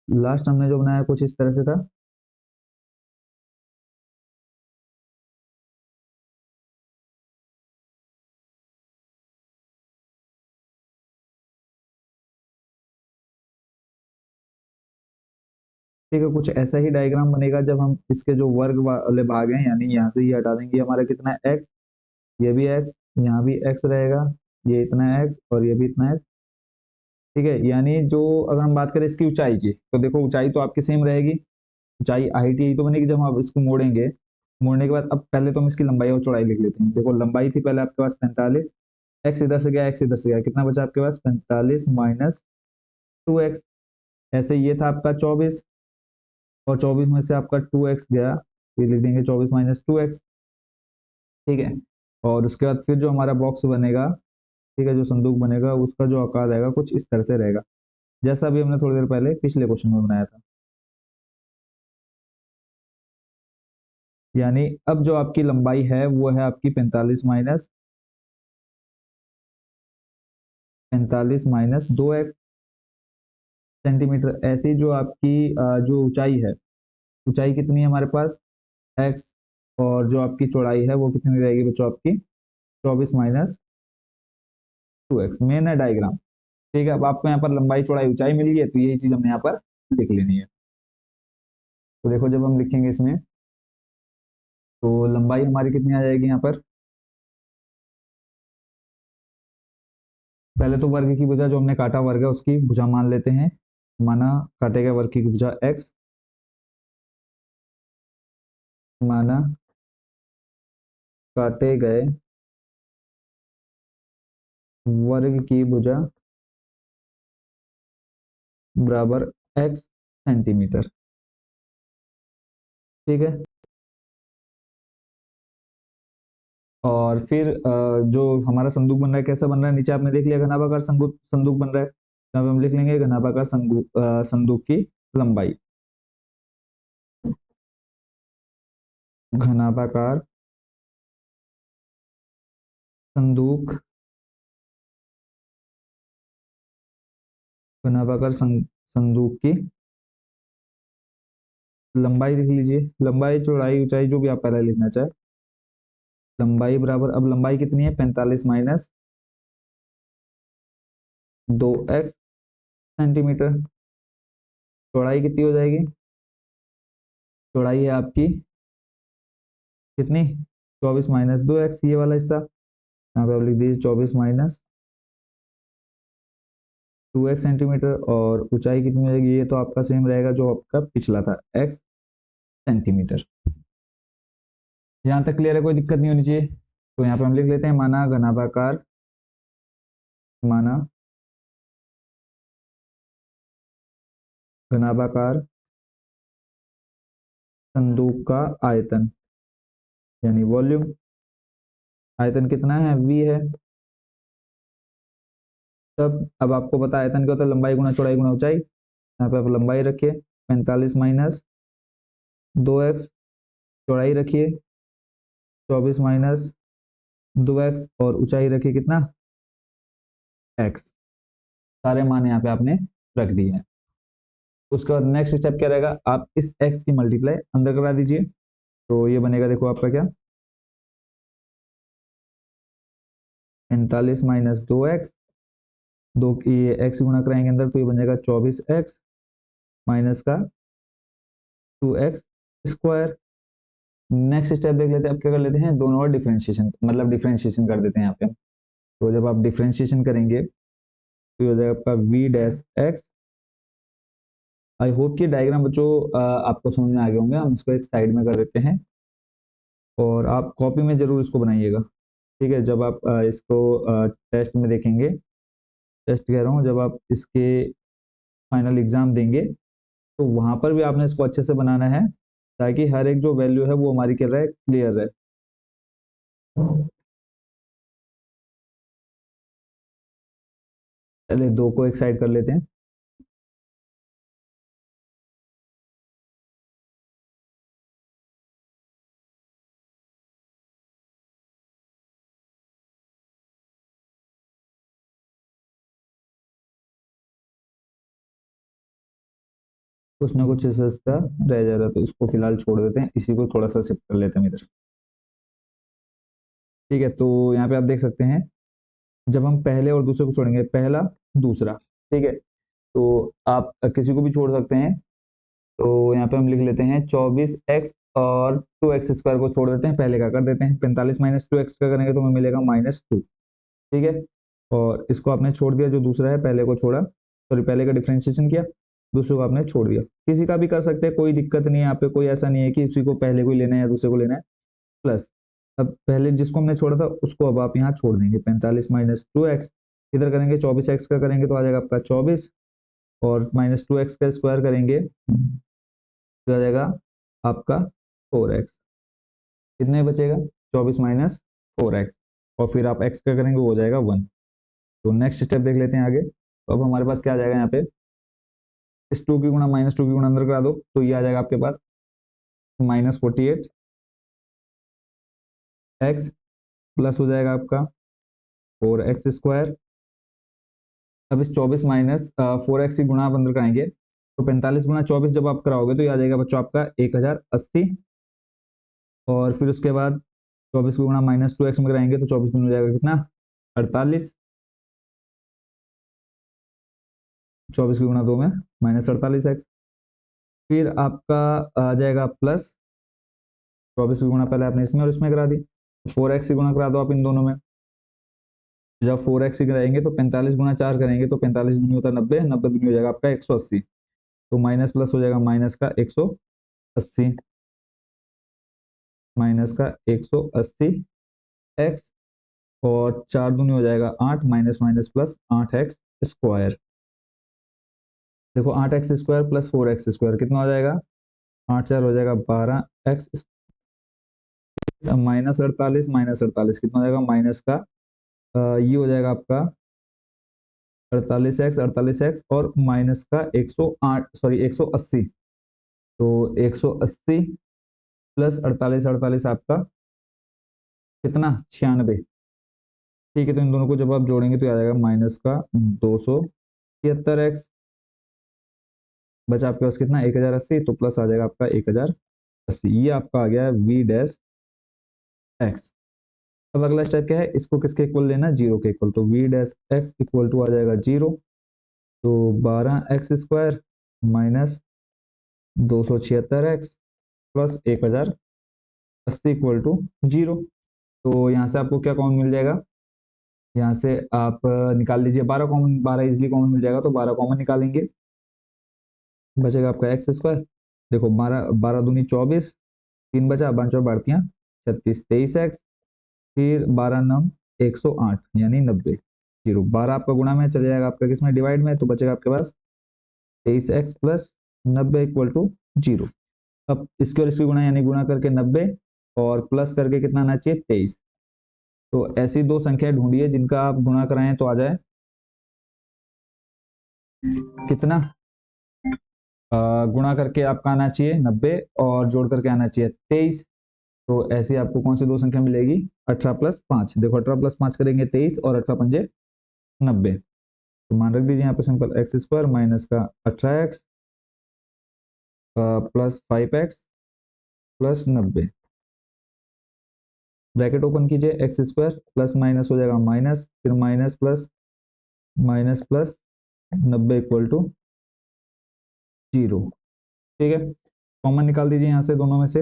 [SPEAKER 1] लास्ट हमने जो बनाया कुछ इस तरह से था। ठीक है, कुछ ऐसा ही डायग्राम बनेगा जब हम इसके जो वर्ग वाले भाग हैं, यानी यहाँ से ये हटा देंगे, हमारा कितना है एक्स, ये भी एक्स, यहाँ भी एक्स रहेगा, ये इतना एक्स और ये भी इतना एक्स। ठीक है, यानी जो अगर हम बात करें इसकी ऊंचाई की, तो देखो ऊंचाई तो आपकी सेम रहेगी, ऊंचाई हाइट यही तो बनेगी जब हम इसको मोड़ेंगे। मोड़ने के बाद अब पहले तो हम इसकी लंबाई और चौड़ाई लिख लेते हैं। देखो लंबाई थी पहले आपके पास 45, एक्स इधर से गया, एक्स इधर से गया, कितना बचा आपके पास, 45 - 2x। ऐसे ये था आपका 24, और 24 में से आपका 2x गया, ये लिख देंगे 24 - 2x। ठीक है, और उसके बाद फिर जो हमारा बॉक्स बनेगा, ठीक है, जो संदूक बनेगा उसका जो आकार रहेगा कुछ इस तरह से रहेगा, जैसा भी हमने थोड़ी देर पहले पिछले क्वेश्चन में बनाया था। यानी अब जो आपकी लंबाई है वो है आपकी 45 - 2x सेंटीमीटर। ऐसी जो आपकी जो ऊंचाई है, ऊंचाई कितनी है हमारे पास, एक्स, और जो आपकी चौड़ाई है वो कितनी रहेगी बच्चों आपकी, 24 - 2x। मेन है डायग्राम। ठीक है, अब आपको यहाँ पर लंबाई चौड़ाई ऊंचाई मिल गई है, तो यही चीज हमने यहाँ पर लिख लेनी है। तो देखो जब हम लिखेंगे इसमें, तो लंबाई हमारी कितनी आ जाएगी यहाँ पर, पहले तो वर्ग की भुजा जो हमने काटा वर्ग है उसकी भुजा मान लेते हैं। माना काटे गए वर्ग की भुजा एक्स, माना काटे गए वर्ग की भुजा बराबर एक्स सेंटीमीटर। ठीक है, और फिर जो हमारा संदूक बन रहा है कैसा बन रहा है, नीचे आपने देख लिया घनाभाकार संदूक संदूक बन रहा है, तो अब हम लिख लेंगे घनाभाकार संदूक की लंबाई, घनाभाकार संदूक, घनाभाकार संदूक की लंबाई लिख लीजिए, लंबाई चौड़ाई ऊंचाई जो भी आप पहले लिखना चाहे। लंबाई बराबर, अब लंबाई कितनी है, 45 - 2x सेंटीमीटर। चौड़ाई कितनी हो जाएगी, चौड़ाई है आपकी कितनी, 24 - 2x, ये वाला हिस्सा यहाँ पे आप लिख दीजिए 24 - 2x सेंटीमीटर, और ऊंचाई कितनी हो जाएगी, ये तो आपका सेम रहेगा जो आपका पिछला था, x सेंटीमीटर। यहाँ तक क्लियर है, कोई दिक्कत नहीं होनी चाहिए। तो यहाँ पे हम लिख लेते हैं, माना घनाभाकार, माना घनाभाकार संदूक का आयतन यानी वॉल्यूम। आयतन कितना है, v है। तब अब आपको पता है आयतन क्या होता है, लंबाई गुना चौड़ाई गुना ऊंचाई। यहाँ पे आप लंबाई रखिए 45 माइनस 2x, चौड़ाई रखिए 24 माइनस 2x और ऊंचाई रखिए कितना, x। सारे मान यहाँ पे आपने रख दिए हैं। उसके बाद नेक्स्ट स्टेप क्या रहेगा, आप इस x की मल्टीप्लाई अंदर करा दीजिए। तो ये बनेगा, देखो आपका क्या, 45 माइनस 2x, दो की ये x गुना कराएंगे अंदर तो ये बन जाएगा 24x माइनस का 2x स्क्वायर। नेक्स्ट स्टेप देख लेते हैं, अब क्या कर लेते हैं, दोनों और डिफरेंशिएशन, मतलब डिफरेंशिएशन कर देते हैं यहाँ पे। तो जब आप डिफरेंशिएशन करेंगे तो ये हो जाएगा आपका v dash x। I hope कि डायग्राम बच्चों आपको समझ में आ गए होंगे। हम इसको एक साइड में कर देते हैं और आप कॉपी में जरूर इसको बनाइएगा, ठीक है। जब आप इसको टेस्ट में देखेंगे, टेस्ट कह रहा हूँ, जब आप इसके फाइनल एग्जाम देंगे तो वहां पर भी आपने इसको अच्छे से बनाना है ताकि हर एक जो वैल्यू है वो हमारी क्या रहे, क्लियर रहे। चलिए दो को एक साइड कर लेते हैं। कुछ ना कुछ इसका रह जा रहा है तो इसको फिलहाल छोड़ देते हैं, इसी को थोड़ा सा शिफ्ट कर लेते हैं इधर। ठीक है, तो यहाँ पे आप देख सकते हैं जब हम पहले और दूसरे को छोड़ेंगे, पहला दूसरा, ठीक है, तो आप किसी को भी छोड़ सकते हैं। तो यहाँ पे हम लिख लेते हैं 24x और 2x स्क्वायर को छोड़ देते हैं, पहले का कर देते हैं 45 माइनस 2x का करेंगे तो हमें मिलेगा -2, ठीक है। और इसको आपने छोड़ दिया, जो दूसरा है पहले को छोड़ा, सॉरी पहले का डिफरेंशिएशन किया, दूसरे को आपने छोड़ दिया। किसी का भी कर सकते हैं, कोई दिक्कत नहीं है यहाँ पे, कोई ऐसा नहीं है कि उसी को पहले को ही लेना है या दूसरे को लेना है। प्लस अब पहले जिसको हमने छोड़ा था उसको अब आप यहाँ छोड़ देंगे, 45 माइनस 2x इधर करेंगे, 24x का करेंगे तो आ जाएगा आपका 24 और -2x का स्क्वायर करेंगे तो आ जाएगा आपका 4x। कितने बचेगा, 24 माइनस 4x और फिर आप x का करेंगे वो हो जाएगा 1। तो नेक्स्ट स्टेप देख लेते हैं आगे। तो अब हमारे पास क्या आ जाएगा, यहाँ पे इस 2 की गुणा -2 की गुणा अंदर करा दो तो ये आ जाएगा आपके पास -48x प्लस हो जाएगा आपका 4x स्क्वायर। अब इस 24 माइनस 4x की गुणा आप अंदर कराएंगे तो 45 गुणा 24 जब आप कराओगे तो ये आ जाएगा बच्चों आपका 1080। और फिर उसके बाद 24 को गुणा -2x में कराएंगे तो 24 में हो जाएगा कितना, 48। 24 की गुणा 2 में -48x। फिर आपका आ जाएगा प्लस 24 की गुणा पहले आपने इसमें और इसमें करा दी, 4x की गुणा करा दो आप इन दोनों में। जब 4x की कराएंगे तो 45 गुणा 4 करेंगे तो 45 दूनी होता है 90, 90 दूनी हो जाएगा आपका 180। तो माइनस प्लस हो जाएगा माइनस का 180, माइनस का 180 एक्स और 4 दूनी हो जाएगा 8, minus minus plus 8x square. देखो 8x square plus 4x square कितना हो जाएगा, 8 4 हो जाएगा 12x -48 कितना हो जाएगा, माइनस का ये हो जाएगा आपका 48x और माइनस का 108, सॉरी 180। तो 180 प्लस 48 आपका कितना, 96। ठीक है, तो इन दोनों को जब आप जोड़ेंगे तो आ जाएगा माइनस का 276x, बचा आपके पास कितना 1080, तो प्लस आ जाएगा आपका 1080। ये आपका आ गया है v डैश एक्स। अब अगला स्टेप क्या है, इसको किसके इक्वल लेना, जीरो के इक्वल। तो v dash x equal to आ जाएगा जीरो। तो 12x square minus 276x plus 1080 equal to zero. तो यहाँ से आपको क्या कॉमन मिल जाएगा, यहाँ से आप निकाल लीजिए 12 कॉमन, 12 इजिली कॉमन मिल जाएगा तो 12 कॉमन निकालेंगे, बचेगा आपका एक्स स्क्वायर। देखो 12 12 दूनी 24, 3 बचा, 5 बढ़तियाँ 36, 23x, फिर 12 नम 108 यानी 90। जीरो 12 आपका गुणा में चले जाएगा आपका किसमें, डिवाइड में, तो बचेगा आपके पास 23x प्लस 90 इक्वल टू 0। अब इसकी और इसकी गुणा यानी गुणा करके 90 और प्लस करके कितना आना चाहिए 23। तो ऐसी दो संख्या ढूंढिए जिनका आप गुणा कराएं तो आ जाए कितना, गुणा करके आपका आना चाहिए 90 और जोड़ करके आना चाहिए 23। तो ऐसी आपको कौन सी दो संख्या मिलेगी, 18+5। देखो 18+5 करेंगे 23 और 18×5 = 90। तो मान रख दीजिए यहाँ पे सिंपल x² माइनस का 18x plus 5x plus 90। Bracket open कीजिए, x² प्लस माइनस हो जाएगा माइनस, फिर minus plus minus plus 90 equal to 0। ठीक है, कॉमन निकाल दीजिए यहाँ से दोनों में से।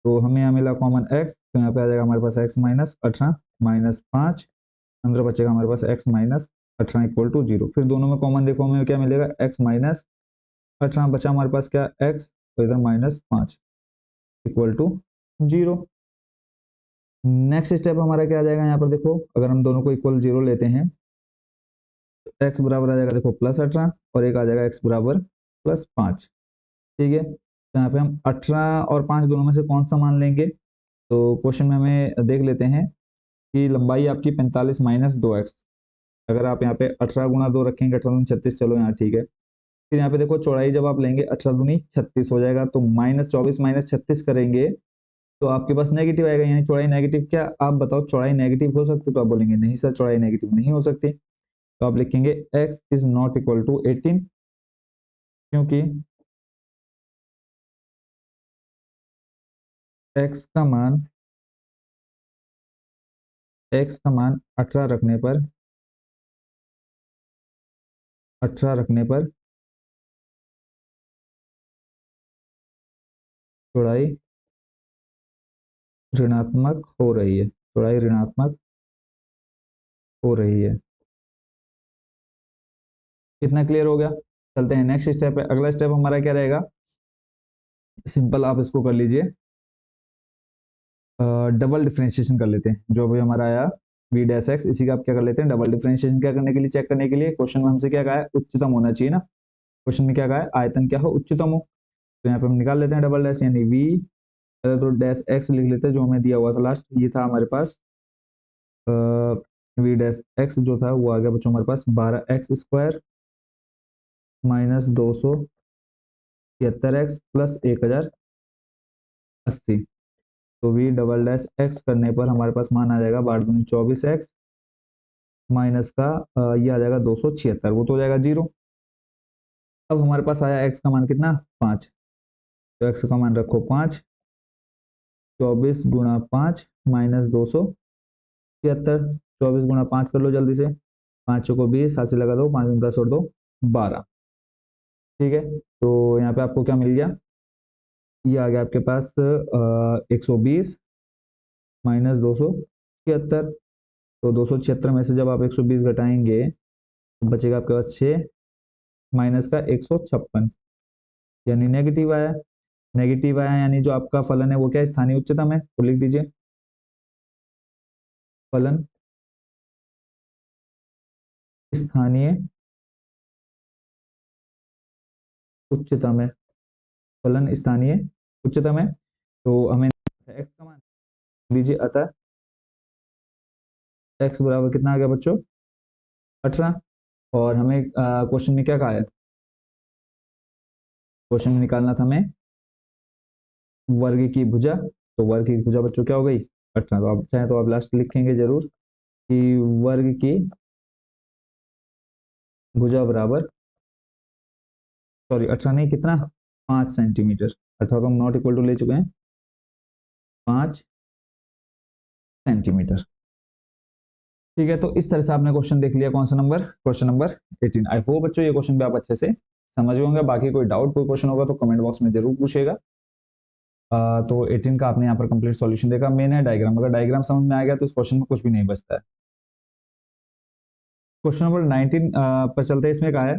[SPEAKER 1] तो हमें यहाँ मिला कॉमन x, तो यहाँ पे आ जाएगा हमारे पास x माइनस 18 माइनस 5, अंदर बचेगा हमारे पास x माइनस 18 इक्वल टू 0। फिर दोनों में कॉमन देखो हमें क्या मिलेगा, x माइनस 18 बचा हमारे पास क्या x, तो इधर -5 इक्वल टू 0। नेक्स्ट स्टेप हमारा क्या आ जाएगा, यहाँ पर देखो अगर हम दोनों को इक्वल 0 लेते हैं तो x बराबर आ जाएगा देखो +18 और एक आ जाएगा x बराबर +5। ठीक है, तो यहाँ पे हम 18 और 5 दोनों में से कौन सा मान लेंगे, तो क्वेश्चन में हमें देख लेते हैं कि लंबाई आपकी 45 माइनस 2x। अगर आप यहाँ पे 18 गुणा 2 रखेंगे 18 दूनी 36, चलो यहाँ ठीक है। फिर यहाँ पे देखो चौड़ाई जब आप लेंगे 18 दूनी 36 हो जाएगा, तो -24 माइनस 36 करेंगे तो आपके पास नेगेटिव आएगा, यानी चौड़ाई नेगेटिव। क्या आप बताओ चौड़ाई नेगेटिव हो सकती, तो आप बोलेंगे नहीं सर चौड़ाई नेगेटिव नहीं हो सकती। तो आप लिखेंगे x is not equal to 18, क्योंकि x का मान 18 रखने पर चौड़ाई ऋणात्मक हो रही है, चौड़ाई ऋणात्मक हो रही है। कितना क्लियर हो गया, चलते हैं नेक्स्ट स्टेप पे। अगला स्टेप हमारा क्या रहेगा, सिंपल आप इसको कर लीजिए, डबल डिफरेंशिएशन कर लेते हैं। जो भी हमारा आया v डैश एक्स, इसी का आप क्या कर लेते हैं डबल डिफरेंशिएशन। क्या करने के लिए, चेक करने के लिए क्वेश्चन में हमसे क्या कहा है, उच्चतम होना चाहिए ना। क्वेश्चन में क्या कहा है, आयतन क्या हो उच्चतम हो। तो यहाँ पे हम निकाल लेते हैं डबल डैश, यानी v तो डैश एक्स लिख लेते हैं जो हमें दिया हुआ था लास्ट, ये था हमारे पास v डैश एक्स जो था वो आ गया बच्चों हमारे पास 12x² माइनस 276x प्लस 1080। तो v डबल डैश एक्स करने पर हमारे पास मान आ जाएगा 12×24x माइनस का ये आ जाएगा 276, वो तो हो जाएगा 0। अब हमारे पास आया x का मान कितना 5, तो x का मान रखो 5, 24×5 माइनस 276, 24×5 कर लो जल्दी से, 5 को 20, 7 से लगा दो, 5 10 और 2 12। ठीक है, तो यहाँ पे आपको क्या मिल गया, ये आ गया आपके पास 120 माइनस 276। तो 276 में से जब आप 120 घटाएंगे तो बचेगा आपके पास 6 माइनस का 156, यानी नेगेटिव आया। नेगेटिव आया यानी जो आपका फलन है वो क्या स्थानीय उच्चतम है, तो लिख दीजिए फलन स्थानीय उच्चतम है, फलन स्थानीय उच्चतम है। तो हमें x का मान दीजिए, अतः x बराबर कितना आ गया बच्चों 18। और हमें क्वेश्चन में क्या कहा है, क्वेश्चन में निकालना था हमें वर्ग की भुजा। तो वर्ग की भुजा बच्चों क्या हो गई 18। तो आप चाहें तो आप लास्ट लिखेंगे जरूर कि वर्ग की भुजा बराबर, सॉरी 18 नहीं कितना 5 सेंटीमीटर। 18 को हम नॉट इक्वल टू ले चुके हैं 5 सेंटीमीटर। ठीक है, तो इस तरह से आपने क्वेश्चन देख लिया, कौन सा number, question number 18। I hope बच्चों ये क्वेश्चन भी आप अच्छे से समझ होंगे। बाकी कोई डाउट कोई क्वेश्चन होगा तो कमेंट बॉक्स में जरूर पूछेगा। तो 18 का आपने यहाँ पर कंप्लीट सॉल्यूशन देखा। मेन है डायग्राम, अगर डायग्राम समझ में आ गया तो इस क्वेश्चन में कुछ भी नहीं बचता है। क्वेश्चन नंबर 19 पर चलते हैं। इसमें कहा है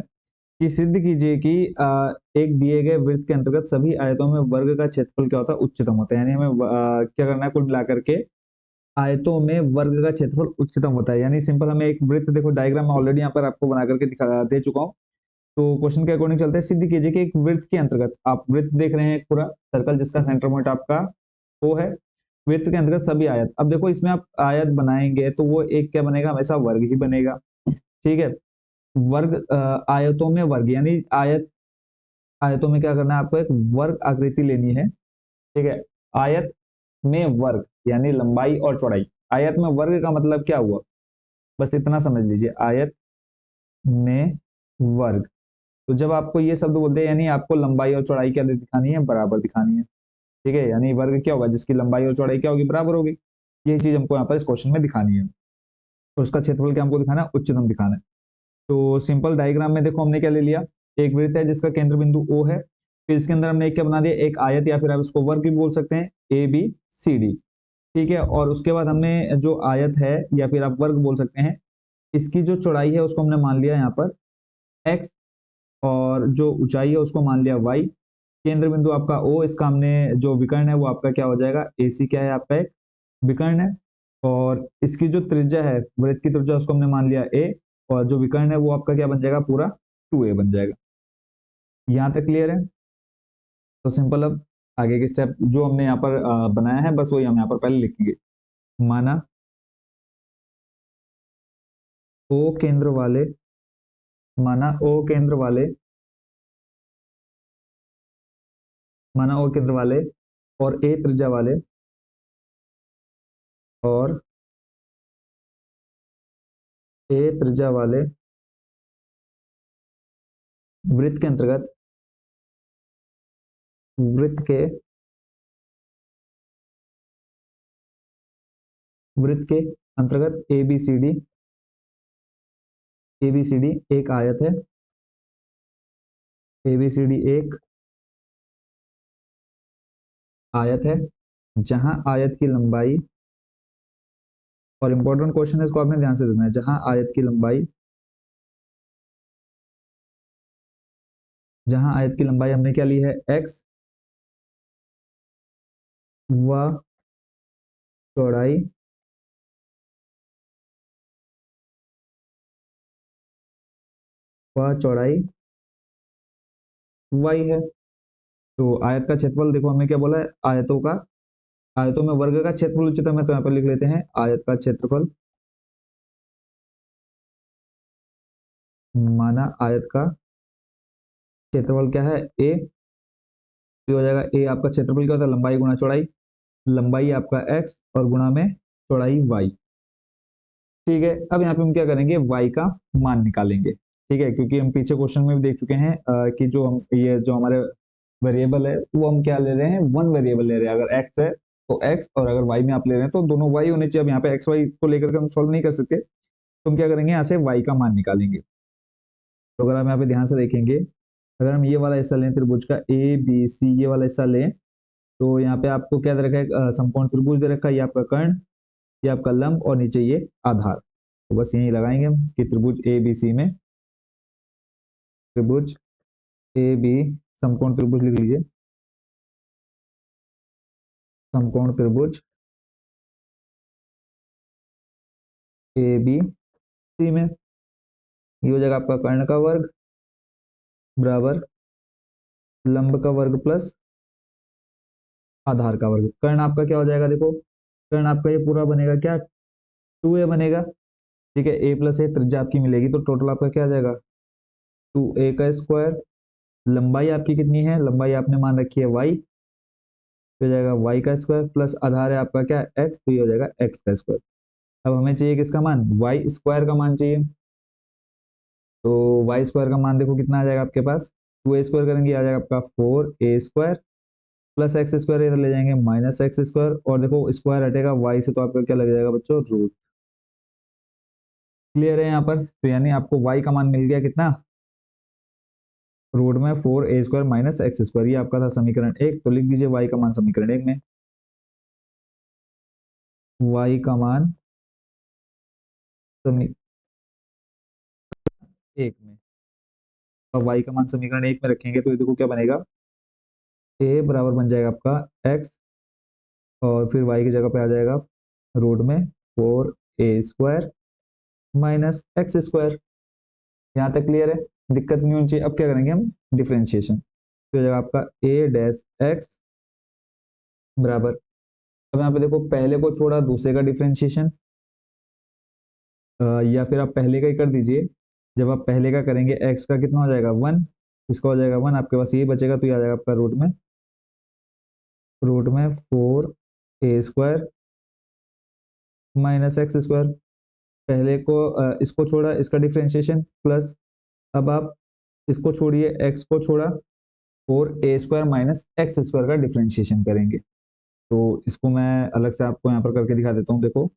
[SPEAKER 1] कि सिद्ध कीजिए कि एक दिए गए वृत्त के अंतर्गत सभी आयतों में वर्ग का क्षेत्रफल क्या होता है उच्चतम होता है। यानी हमें क्या करना है, कुल मिलाकर के आयतों में वर्ग का क्षेत्रफल उच्चतम होता है। यानी सिंपल हमें एक वृत्त, देखो डायग्राम में ऑलरेडी यहाँ पर आपको बना करके दिखा दे चुका हूँ। तो क्वेश्चन के अकॉर्डिंग चलते हैं। सिद्ध कीजिए कि एक वृत्त के अंतर्गत, आप वृत्त देख रहे हैं एक पूरा सर्कल जिसका सेंटर पॉइंट आपका वो है, वृत्त के अंतर्गत सभी आयत। अब देखो इसमें आप आयत बनाएंगे तो वो एक क्या बनेगा, हमेशा वर्ग ही बनेगा। ठीक है, वर्ग आयतों में वर्ग, यानी आयतों में क्या करना है आपको, एक वर्ग आकृति लेनी है। ठीक है, आयत में वर्ग यानी लंबाई और चौड़ाई। आयत में वर्ग का मतलब क्या हुआ, बस इतना समझ लीजिए, आयत में वर्ग। तो जब आपको ये शब्द बोलते हैं यानी आपको लंबाई और चौड़ाई क्या दिखानी है, बराबर दिखानी है। ठीक है, यानी वर्ग क्या होगा, जिसकी लंबाई और चौड़ाई क्या होगी, बराबर होगी। यही चीज हमको यहाँ पर इस क्वेश्चन में दिखानी है। तो उसका क्षेत्रफल क्या हमको दिखाना है, उच्चतम दिखाना है। तो सिंपल डायग्राम में देखो हमने क्या ले लिया, एक वृत्त है जिसका केंद्र बिंदु O है। फिर इसके अंदर हमने एक क्या बना दिया, एक आयत, या फिर आप इसको वर्ग भी बोल सकते हैं, ABCD। ठीक है, और उसके बाद हमने जो आयत है या फिर आप वर्ग बोल सकते हैं, इसकी जो चौड़ाई है उसको हमने मान लिया यहाँ पर x, और जो ऊंचाई है उसको मान लिया y। केंद्र बिंदु आपका O, इसका हमने जो विकर्ण है वो आपका क्या हो जाएगा, AC क्या है आपका, एक विकर्ण है। और इसकी जो त्रिज्या है, वृत्त की त्रिज्या, उसको हमने मान लिया a, और जो विकर्ण है वो आपका क्या बन जाएगा, पूरा 2a बन जाएगा। यहाँ तक क्लियर है। तो सिंपल, अब आगे के स्टेप जो हमने यहाँ पर बनाया है बस वही हम यहाँ पर पहले लिखेंगे। माना ओ केंद्र वाले, माना ओ केंद्र वाले, माना ओ केंद्र वाले और ए त्रिज्या वाले, और ए त्रिज्या वाले वृत्त के अंतर्गत, वृत्त के वृत्त के अंतर्गत ए बी सी डी एक आयत है। ABCD एक आयत है जहां आयत की लंबाई, और इंपॉर्टेंट क्वेश्चन है इसको आपने ध्यान से देखना है, जहां आयत की लंबाई, जहां आयत की लंबाई हमने क्या ली है, x, व चौड़ाई व चौड़ाई y है। तो आयत का क्षेत्रफल देखो हमें क्या बोला है, आयतों का, आयतों में वर्ग का क्षेत्रफल उच्चतम है, तो यहाँ पर लिख लेते हैं आयत का क्षेत्रफल, माना आयत का क्षेत्रफल क्या है, a। तो हो जाएगा a, आपका क्षेत्रफल क्या होता है, लंबाई गुणा चौड़ाई, लंबाई आपका x और गुणा में चौड़ाई y। ठीक है, अब यहाँ पे हम क्या करेंगे, y का मान निकालेंगे। ठीक है, क्योंकि हम पीछे क्वेश्चन में भी देख चुके हैं कि जो हम ये जो हमारे वेरिएबल है वो हम क्या ले रहे हैं, वन वेरिएबल ले रहे हैं। अगर x है तो x, और अगर y में आप ले रहे हैं तो दोनों y होने चाहिए। अब यहाँ पे x y को लेकर के हम सॉल्व नहीं कर सकते, तो हम क्या करेंगे, यहाँ से y का मान निकालेंगे। तो अगर हम यहाँ पे ध्यान से देखेंगे, अगर हम ये वाला हिस्सा लें त्रिभुज का ABC, ये वाला हिस्सा लें, तो यहाँ पे आपको क्या दे रखा है, समकोण त्रिभुज दे रखा है, ये आपका कर्ण, ये आपका लंब, और नीचे ये आधार। तो बस यही लगाएंगे हम कि त्रिभुज ABC में, त्रिभुज AB, समकोण त्रिभुज लिख लीजिए, समकोण त्रिभुज ABC में ये हो जाएगा आपका कर्ण का वर्ग बराबर लंब का वर्ग प्लस आधार का वर्ग। कर्ण आपका क्या हो जाएगा, देखो कर्ण आपका ये पूरा बनेगा क्या, 2a बनेगा। ठीक है, a प्लस ए त्रिज्या आपकी मिलेगी, तो टोटल आपका क्या आ जाएगा, 2a का स्क्वायर। लंबाई आपकी कितनी है, लंबाई आपने मान रखी है y, तो हो जाएगा y का स्क्वायर प्लस आधार है आपका क्या, x, तो ये हो जाएगा x का स्क्वायर। अब हमें चाहिए किसका मान, y स्क्वायर का मान चाहिए। तो y स्क्वायर का मान देखो कितना आ जाएगा आपके पास, 2a स्क्वायर करेंगे आ जाएगा आपका 4a square plus x square, इधर ले जाएंगे माइनस एक्स स्क्वायर, और देखो स्क्वायर हटेगा y से, तो आपका क्या लग जाएगा बच्चों, रूट। क्लियर है यहाँ पर, तो यानी आपको y का मान मिल गया कितना, रूट में 4a square minus x square. ये आपका था समीकरण एक, तो लिख दीजिए y का मान समीकरण एक में, y का मान समी एक में, अब y का मान समीकरण एक में रखेंगे तो ये देखो क्या बनेगा, a बराबर बन जाएगा आपका x, और फिर y की जगह पे आ जाएगा रूट में 4a square minus x square. यहाँ तक क्लियर है। दिक्कत नहीं होनी चाहिए। अब क्या करेंगे हम, डिफ्रेंशिएशन। तो हो जाएगा आपका ए डैश एक्स बराबर, अब यहाँ पे देखो पहले को छोड़ा दूसरे का डिफ्रेंशिएशन, या फिर आप पहले का ही कर दीजिए। जब आप पहले का करेंगे एक्स का कितना हो जाएगा 1, इसका हो जाएगा 1, आपके पास ये बचेगा तो ये आ जाएगा आपका रूट में 4a² माइनस एक्स स्क्वायर। पहले को इसको छोड़ा इसका डिफ्रेंशिएशन प्लस, अब आप इसको छोड़िए एक्स को छोड़ा 4a² माइनस एक्स स्क्वायर का डिफ्रेंशिएशन करेंगे। तो इसको मैं अलग से आपको यहाँ पर करके दिखा देता हूँ। देखो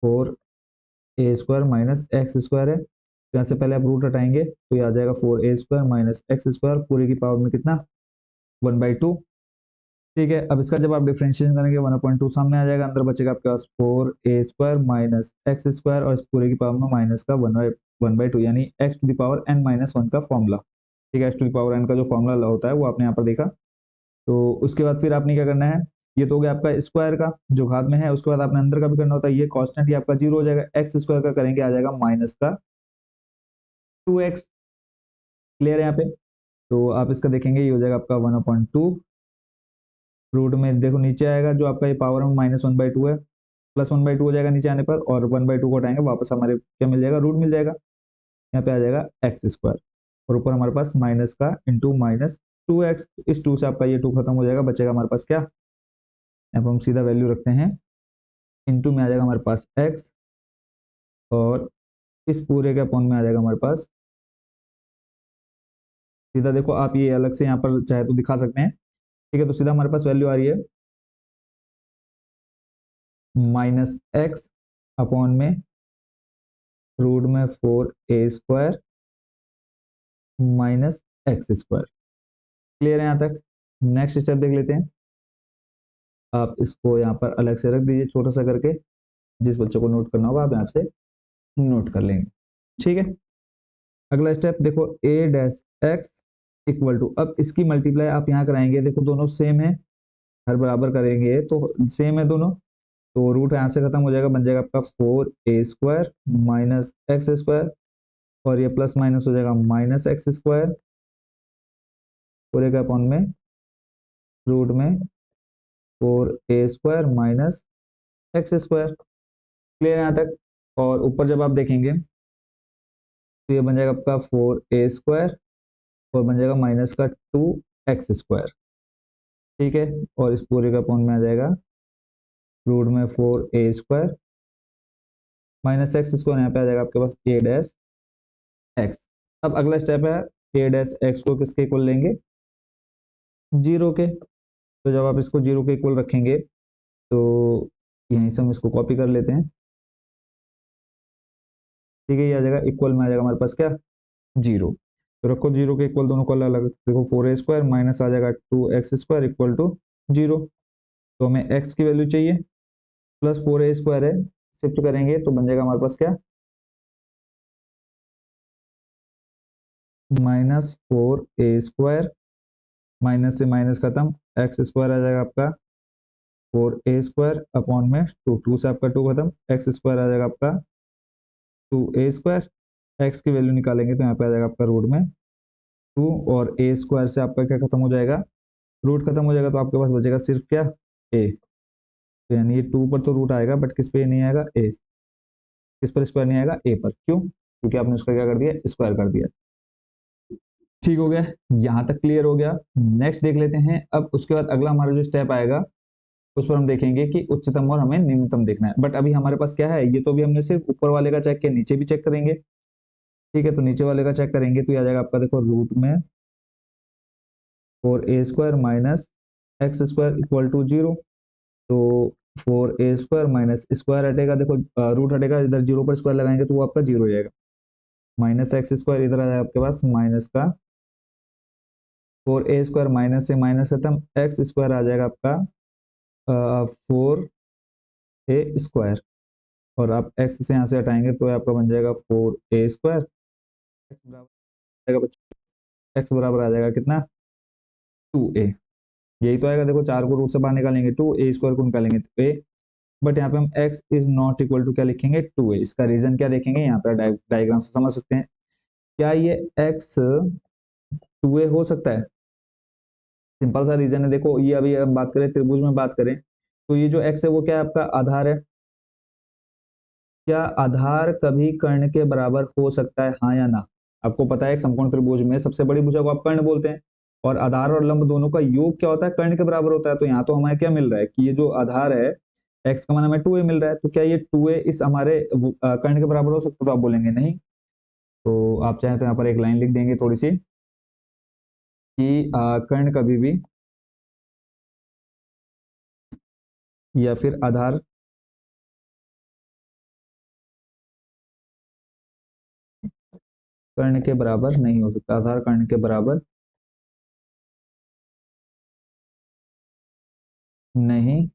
[SPEAKER 1] 4a² माइनस एक्स स्क्वायर है, तो यहाँ से पहले आप रूट हटाएंगे तो ये आ जाएगा 4a² माइनस एक्स स्क्वायर पूरे की पावर में कितना 1/2। ठीक है, अब इसका जब आप डिफरेंशिएशन करेंगे 1/2 सामने आ जाएगा, अंदर बचेगा आपके पास 4a² माइनस एक्स स्क्वायर और इस पूरे की पावर में माइनस का 1/2 यानी x to the power n-1 का फॉर्मूला। ठीक है, x to the power n का जो फॉर्मूला होता है वो आपने यहाँ पर देखा। तो उसके बाद फिर आपने क्या करना है, ये तो हो गया आपका स्क्वायर का जो घात में है, उसके बाद आपने अंदर का भी करना होता है। ये कांस्टेंट ही आपका 0 हो जाएगा, एक्स स्क्वायर का करेंगे आ जाएगा माइनस का 2x। क्लियर है यहाँ पे? तो आप इसका देखेंगे ये हो जाएगा आपका 1/2 रूट में, देखो नीचे आएगा जो आपका ये पावर में -1/2 है, +1/2 हो जाएगा नीचे आने पर, और 1/2 को हटाएंगे वापस हमारे क्या मिल जाएगा, रूट मिल जाएगा। यहाँ पे आ जाएगा एक्स स्क्वायर और ऊपर हमारे पास माइनस का इंटू -2x, इस 2 से आपका ये 2 खत्म हो जाएगा, बचेगा हमारे पास क्या, यहाँ पर हम सीधा वैल्यू रखते हैं, इंटू में आ जाएगा हमारे पास x, और इस पूरे के अपॉन में आ जाएगा हमारे पास, सीधा देखो आप ये अलग से यहाँ पर चाहे तो दिखा सकते हैं। ठीक है, तो सीधा हमारे पास वैल्यू आ रही है -x अपॉन में रूट में 4a² minus x square. Clear है यहाँ तक? नेक्स्ट स्टेप देख लेते हैं। आप इसको यहाँ पर अलग से रख दीजिए छोटा सा करके, जिस बच्चे को नोट करना होगा आप यहाँ से नोट कर लेंगे। ठीक है, अगला स्टेप देखो a dash x equal to, अब इसकी मल्टीप्लाई आप यहाँ कराएंगे, देखो दोनों सेम है, हर बराबर करेंगे तो सेम है दोनों, तो रूट यहाँ से खत्म हो जाएगा, बन जाएगा आपका 4a² माइनस एक्स स्क्वायर, और ये प्लस माइनस हो जाएगा माइनस एक्स स्क्वायर पूरे का अपॉन में रूट में 4a² minus x square. Clear है यहाँ तक? और ऊपर जब आप देखेंगे तो ये बन जाएगा आपका 4a² और बन जाएगा माइनस का 2x²। ठीक है, और इस पूरे का अपॉन में आ जाएगा रूट में 4a² माइनस एक्स स्क्वायर, यहाँ पे आ जाएगा आपके पास a डैश एक्स। अब अगला स्टेप है a डैश एक्स को किसके इक्वल लेंगे, 0 के। तो जब आप इसको 0 के इक्वल रखेंगे तो यहीं से हम इसको कॉपी कर लेते हैं। ठीक है, ये आ जाएगा इक्वल में आ जाएगा हमारे पास क्या 0, तो रखो 0 के इक्वल दोनों को अलग अलग, देखो 4a² माइनस आ जाएगा 2x² इक्वल टू 0। तो हमें x की वैल्यू चाहिए, प्लस 4a² है, शिफ्ट करेंगे तो बन जाएगा हमारे पास क्या -4a², माइनस से माइनस खत्म, x² आ जाएगा आपका 4a² अपॉन में 2 से आपका 2 खत्म, x² आ जाएगा आपका 2a², x की वैल्यू निकालेंगे तो यहाँ पे आ जाएगा आपका रूट में 2, और a² से आपका क्या खत्म हो जाएगा, रूट खत्म हो जाएगा, तो आपके पास बचेगा सिर्फ क्या a। तो यानी ये 2 पर तो रूट आएगा बट किस पे नहीं आएगा, a, किस पर स्क्वायर नहीं आएगा, a पर। क्यों? क्योंकि आपने उसका क्या कर दिया, स्क्वायर कर दिया। ठीक हो गया, यहाँ तक क्लियर हो गया। नेक्स्ट देख लेते हैं, अब उसके बाद अगला हमारा जो स्टेप आएगा उस पर हम देखेंगे कि उच्चतम और हमें निम्नतम देखना है। बट अभी हमारे पास क्या है, ये तो अभी हमने सिर्फ ऊपर वाले का चेक किया, नीचे भी चेक करेंगे। ठीक है, तो नीचे वाले का चेक करेंगे तो ये आ जाएगा आपका, देखो रूट में 4a² minus x² equal to 0। तो 4a² माइनस स्क्वायर हटेगा, देखो रूट हटेगा, इधर 0 पर स्क्वायर लगाएंगे तो वो आपका 0 हो जाएगा, माइनस x², इधर आ जाएगा आपके पास माइनस का 4a² माइनस से माइनस खत्म, x² आ जाएगा आपका 4a², और आप x से यहाँ से हटाएंगे तो आपका बन जाएगा 4a², x बराबर आ जाएगा कितना 2a। यही तो आएगा, देखो 4 को रूट से बाहर निकालेंगे 2a² को निकालेंगे तो a, बट यहाँ पे हम x is not equal to क्या लिखेंगे 2a। इसका रीजन क्या देखेंगे, यहाँ पे डायग्राम से समझ सकते हैं। क्या ये x 2a हो सकता है? सिंपल सा रीजन है, देखो ये अभी हम बात करें त्रिभुज में बात करें तो ये जो x है वो क्या है आपका आधार है। क्या आधार कभी कर्ण के बराबर हो सकता है, हाँ या ना? आपको पता है एक समकोण त्रिभुज में सबसे बड़ी भुजा को आप कर्ण बोलते हैं, और आधार और लंब दोनों का योग क्या होता है, कर्ण के बराबर होता है। तो यहाँ तो हमें क्या मिल रहा है कि ये जो आधार है x का मान हमें 2a मिल रहा है, तो क्या ये 2a इस हमारे कर्ण के बराबर हो सकता है? तो आप बोलेंगे नहीं। तो आप चाहें तो यहाँ पर एक लाइन लिख देंगे थोड़ी सी कि कर्ण कभी भी या फिर आधार कर्ण के बराबर नहीं हो सकता, आधार कर्ण के बराबर नहीं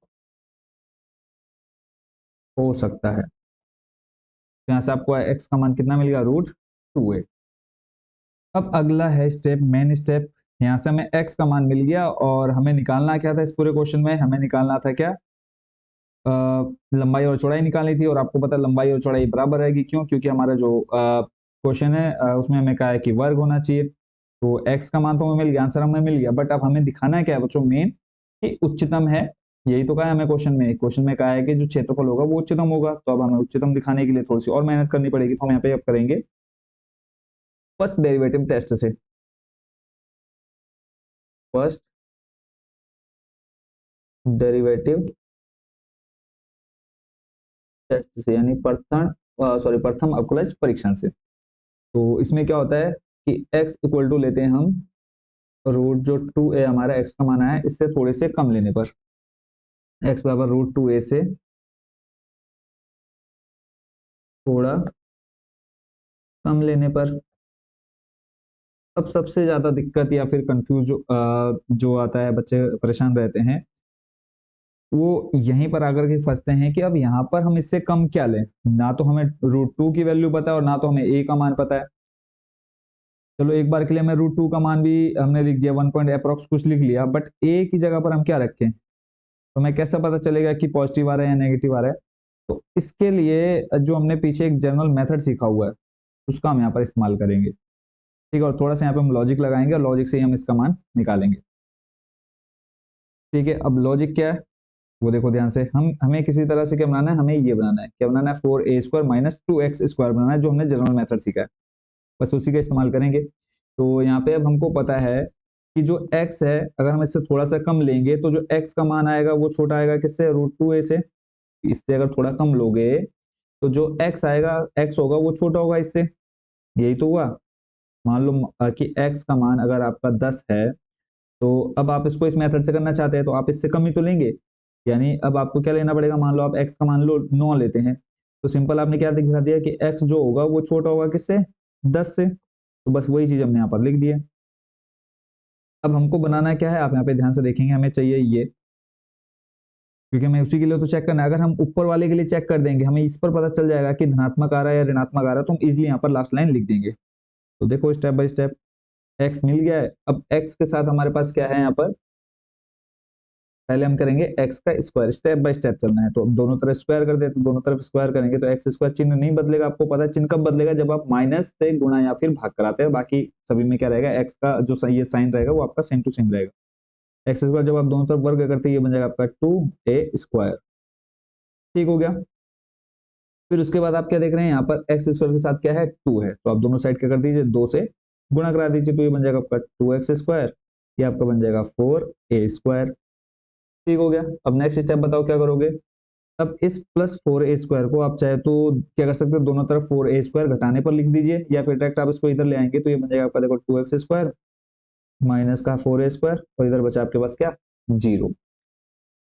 [SPEAKER 1] हो सकता है। तो यहाँ से आपको x का मान कितना मिलेगा, √2a। अब अगला है स्टेप, मेन स्टेप। यहाँ से हमें x का मान मिल गया और हमें निकालना क्या था इस पूरे क्वेश्चन में, हमें निकालना था क्या, लंबाई और चौड़ाई निकालनी थी। और आपको पता है लंबाई और चौड़ाई बराबर रहेगी, क्यों? क्योंकि हमारा जो क्वेश्चन है उसमें हमें कहा है कि वर्ग होना चाहिए। तो x का मान तो हमें मिल गया, आंसर हमें मिल गया, बट अब हमें दिखाना है क्या है बच्चों, मेन कि उच्चतम है। यही तो कहा है हमें क्वेश्चन में कहा है कि जो क्षेत्रफल होगा वो उच्चतम होगा। तो अब हमें उच्चतम दिखाने के लिए थोड़ी सी और मेहनत करनी पड़ेगी। तो हम यहाँ पे अब करेंगे फर्स्ट डेरिवेटिव टेस्ट से। फर्स्ट डेरिवेटिव टेस्ट से यानी प्रथम अवकलज परीक्षण से। तो इसमें क्या होता है कि x इक्वल टू लेते हैं हम √2a, हमारा x का मान है इससे थोड़े से कम लेने पर, x बराबर √2a से थोड़ा कम लेने पर। अब सबसे ज्यादा दिक्कत या फिर कंफ्यूज जो आता है, बच्चे परेशान रहते हैं, वो यहीं पर आकर के फंसते हैं कि अब यहाँ पर हम इससे कम क्या लें। ना तो हमें √2 की वैल्यू पता है और ना तो हमें a का मान पता है। चलो एक बार के लिए हमें √2 का मान भी हमने लिख दिया, 1 पॉइंट अप्रोक्स कुछ लिख लिया, बट a की जगह पर हम क्या रखें? तो हमें कैसे पता चलेगा कि पॉजिटिव आ रहा है या नेगेटिव आ रहा है? तो इसके लिए जो हमने पीछे एक जनरल मेथड सीखा हुआ है उसका हम यहाँ पर इस्तेमाल करेंगे। ठीक है, और थोड़ा सा यहाँ पे हम लॉजिक लगाएंगे और लॉजिक से ही हम इसका मान निकालेंगे। ठीक है, अब लॉजिक क्या है वो देखो ध्यान से। हमें किसी तरह से क्या बनाना है, हमें ये बनाना है, क्या बनाना है, 4a² माइनस 2x² बनाना है, जो हमने जनरल मेथड सीखा है, बस उसी का इस्तेमाल करेंगे। तो यहाँ पे अब हमको पता है कि जो x है अगर हम इससे थोड़ा सा कम लेंगे तो जो x का मान आएगा वो छोटा आएगा किससे, √2a से। इससे अगर थोड़ा कम लोगे तो जो x आएगा, x होगा वो छोटा होगा इससे। यही तो हुआ। मान लो कि x का मान अगर आपका 10 है, तो अब आप इसको इस मेथड से करना चाहते हैं तो आप इससे कम ही तो लेंगे। यानी अब आपको क्या लेना पड़ेगा, मान लो आप x का मान लो 9 लेते हैं, तो सिंपल आपने क्या दिखा दिया कि x जो होगा वो छोटा होगा किससे, 10 से। तो बस वही चीज हमने यहाँ पर लिख दी है। अब हमको बनाना क्या है, आप यहाँ पे ध्यान से देखेंगे, हमें चाहिए ये, क्योंकि हमें उसी के लिए तो चेक करना है। अगर हम ऊपर वाले के लिए चेक कर देंगे, हमें इस पर पता चल जाएगा कि धनात्मक आ रहा है या ऋणात्मक आ रहा है, तो हम इजिली यहाँ पर लास्ट लाइन लिख देंगे। तो देखो स्टेप बाय स्टेप x मिल गया है। अब x के साथ हमारे पास क्या है यहाँ पर, पहले हम करेंगे x का स्क्वायर, स्टेप बाय स्टेप चलना है। तो अब दोनों तरफ स्क्वायर कर देते, तो दोनों तरफ स्क्वायर करेंगे तो x² चिन्ह नहीं बदलेगा। आपको पता है चिन्ह कब बदलेगा, जब आप माइनस से गुणा या फिर भाग कराते हैं। बाकी सभी में क्या रहेगा, x का जो ये साइन रहेगा वो आपका सेम टू सेम रहेगा। x² जब आप दोनों तरफ वर्ग करते हैं ये बन जाएगा आपका 2a²। ठीक हो गया। फिर उसके बाद आप क्या देख रहे हैं, यहाँ पर x² के साथ क्या है, 2 है, तो आप दोनों साइड क्या कर दीजिए, 2 से गुणा करा दीजिए, तो ये बन जाएगा आपका 2x², ये आपका बन जाएगा 4a²। ठीक हो गया। अब नेक्स्ट स्टेप बताओ क्या करोगे। अब इस +4a² को आप चाहे तो क्या कर सकते हो, दोनों तरफ 4a² घटाने पर लिख दीजिए, या फिर डायरेक्ट आप इसको इधर ले आएंगे तो ये बन जाएगा आपका देखो 2x² माइनस का 4a² और इधर बचा आपके पास क्या, 0।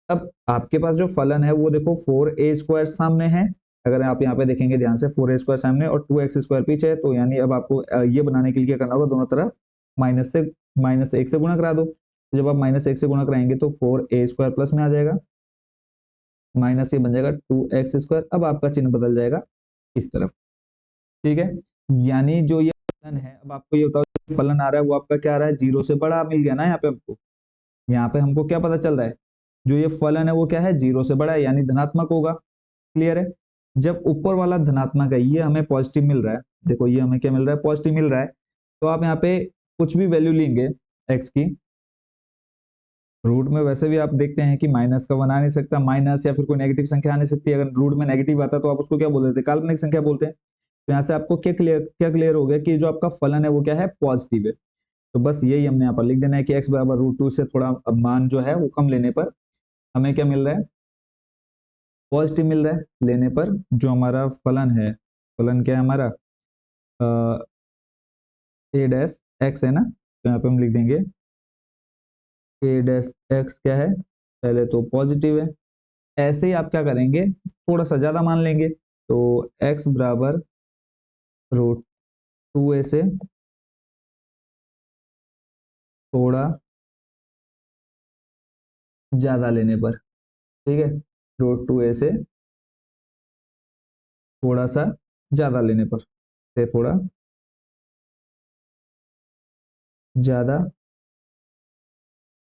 [SPEAKER 1] अब आपके पास जो फलन है वो देखो 4a² सामने है, अगर आप यहाँ पे देखेंगे ध्यान से, 4a² सामने और 2x² पीछे है, तो यानी अब आपको ये बनाने के लिए क्या करना होगा, दोनों तरफ -1 से गुणा करा दो। जब आप -1 से गुणा कराएंगे तो 4a² प्लस में आ जाएगा, माइनस ये बन जाएगा 2x²। अब आपका चिन्ह बदल जाएगा इस तरफ। ठीक है, यानी जो ये फलन है, अब आपको ये बताओ फलन आ रहा है वो आपका क्या आ रहा है, 0 से बड़ा मिल गया ना। यहाँ पे हमको, यहाँ पे हमको क्या पता चल रहा है, जो ये फलन है वो क्या है, 0 से बड़ा है, यानी धनात्मक होगा। क्लियर है। जब ऊपर वाला धनात्मक है, ये हमें पॉजिटिव मिल रहा है, देखो ये हमें क्या मिल रहा है, पॉजिटिव मिल रहा है। तो आप यहाँ पे कुछ भी वैल्यू लेंगे एक्स की, रूट में वैसे भी आप देखते हैं कि माइनस का बना नहीं सकता, माइनस या फिर कोई नेगेटिव संख्या आ नहीं सकती। अगर रूट में नेगेटिव आता तो आप उसको क्या बोल देते हैं, काल्पनिक संख्या बोलते हैं। तो यहाँ से आपको क्या क्लियर हो गया कि जो आपका फलन है वो क्या है, पॉजिटिव है। तो बस यही हमने यहाँ पर लिख देना है कि x बराबर √2 से थोड़ा मान जो है वो कम लेने पर हमें क्या मिल रहा है, पॉजिटिव मिल रहा है। लेने पर जो हमारा फलन है, फलन क्या है हमारा, ए डैश एक्स है ना, तो यहाँ पे हम लिख देंगे ए डैश एक्स क्या है, पहले तो पॉजिटिव है। ऐसे ही आप क्या करेंगे, थोड़ा सा ज्यादा मान लेंगे। तो x बराबर √2a से थोड़ा ज्यादा लेने पर, ठीक है, √2a से थोड़ा सा ज्यादा लेने पर, से थोड़ा ज्यादा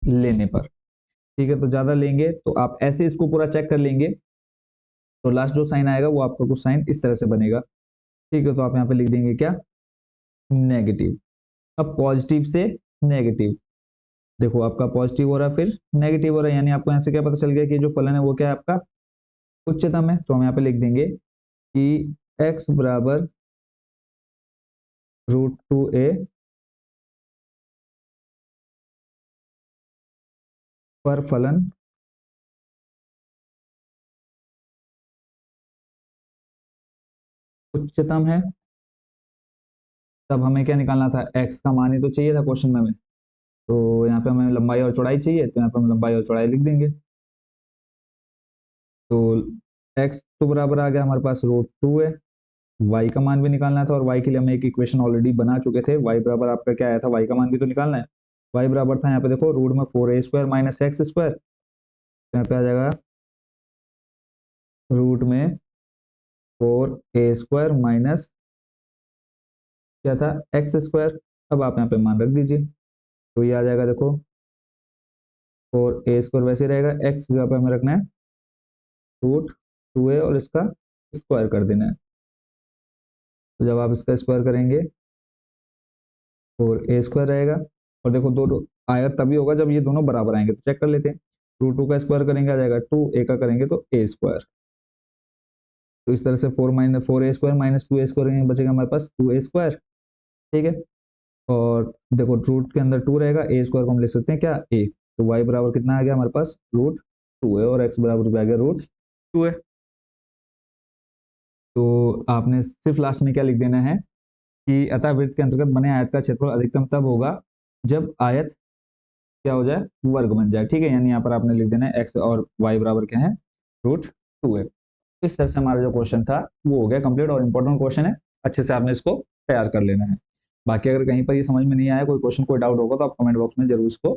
[SPEAKER 1] लेने पर, ठीक है। तो ज्यादा लेंगे तो आप ऐसे इसको पूरा चेक कर लेंगे, तो लास्ट जो साइन आएगा वो आपका कुछ साइन इस तरह से बनेगा, ठीक है। तो आप यहाँ पे लिख देंगे क्या, नेगेटिव। अब पॉजिटिव से नेगेटिव, देखो आपका पॉजिटिव हो रहा है फिर नेगेटिव हो रहा है, यानी आपको यहाँ से क्या पता चल गया कि जो फलन है वो क्या है आपका, उच्चतम है। तो हम यहाँ पे लिख देंगे कि x बराबर √2a पर फलन उच्चतम है। तब हमें क्या निकालना था, x का मान ही तो चाहिए था क्वेश्चन में हमें। तो यहाँ पे हमें लंबाई और चौड़ाई चाहिए, तो यहाँ पे हम लंबाई और चौड़ाई लिख देंगे। तो x तो बराबर आ गया हमारे पास √2 है, y का मान भी निकालना था, और y के लिए हम एक इक्वेशन ऑलरेडी बना चुके थे। y बराबर आपका क्या आया था, y का मान भी तो निकालना है। y बराबर था यहाँ पे देखो रूट में 4a² माइनस एक्स स्क्वायर, यहाँ पे आ जाएगा रूट में 4a² माइनस क्या था, एक्स स्क्वायर। अब आप यहाँ पे मान रख दीजिए, तो ये आ जाएगा देखो 4a² वैसे ही रहेगा, एक्स जगह पे हमें रखना है √2a और इसका स्क्वायर कर देना है। तो जब आप इसका स्क्वायर करेंगे 4a² रहेगा। और देखो दो आयत तभी होगा जब ये दोनों बराबर आएंगे, तो चेक कर लेते हैं। √2 का स्क्वायर करेंगे आ जाएगा 2, a का करेंगे तो a²। तो इस तरह से 4a² माइनस 2a² बचेगा हमारे पास 2a², ठीक है। और देखो रूट के अंदर 2 रहेगा, a² को हम लिख सकते हैं क्या, a। तो y बराबर कितना आ गया हमारे पास, √2 है, और x बराबर भी आ गया √2 है। तो आपने सिर्फ लास्ट में क्या लिख देना है कि अतः वृत्त के अंतर्गत बने आयत का क्षेत्रफल अधिकतम तब होगा जब आयत क्या हो जाए, वर्ग बन जाए, ठीक है। यानी यहाँ पर आपने लिख देना है x और y बराबर क्या है, √2 है। इस तरह से हमारा जो क्वेश्चन था वो हो गया कंप्लीट, और इंपॉर्टेंट क्वेश्चन है, अच्छे से आपने इसको तैयार कर लेना है। बाकी अगर कहीं पर ये समझ में नहीं आया, कोई क्वेश्चन कोई डाउट होगा तो आप कमेंट बॉक्स में जरूर इसको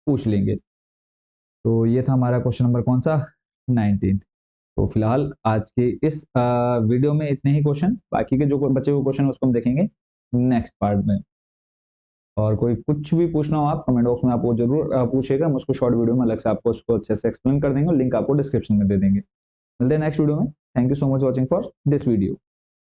[SPEAKER 1] पूछ लेंगे। तो ये था हमारा क्वेश्चन नंबर कौन सा, 19। तो फिलहाल आज के इस वीडियो में इतने ही क्वेश्चन, बाकी के जो बचे हुए क्वेश्चन उसको हम देखेंगे नेक्स्ट पार्ट में। और कोई कुछ भी पूछना हो आप कमेंट बॉक्स में आप वो जरूर पूछेगा, हम उसको शॉर्ट वीडियो में अलग से आपको उसको अच्छे से एक्सप्लेन कर देंगे, और लिंक आपको डिस्क्रिप्शन में दे देंगे। मिलते हैं नेक्स्ट वीडियो में। Thank you so much watching for this video.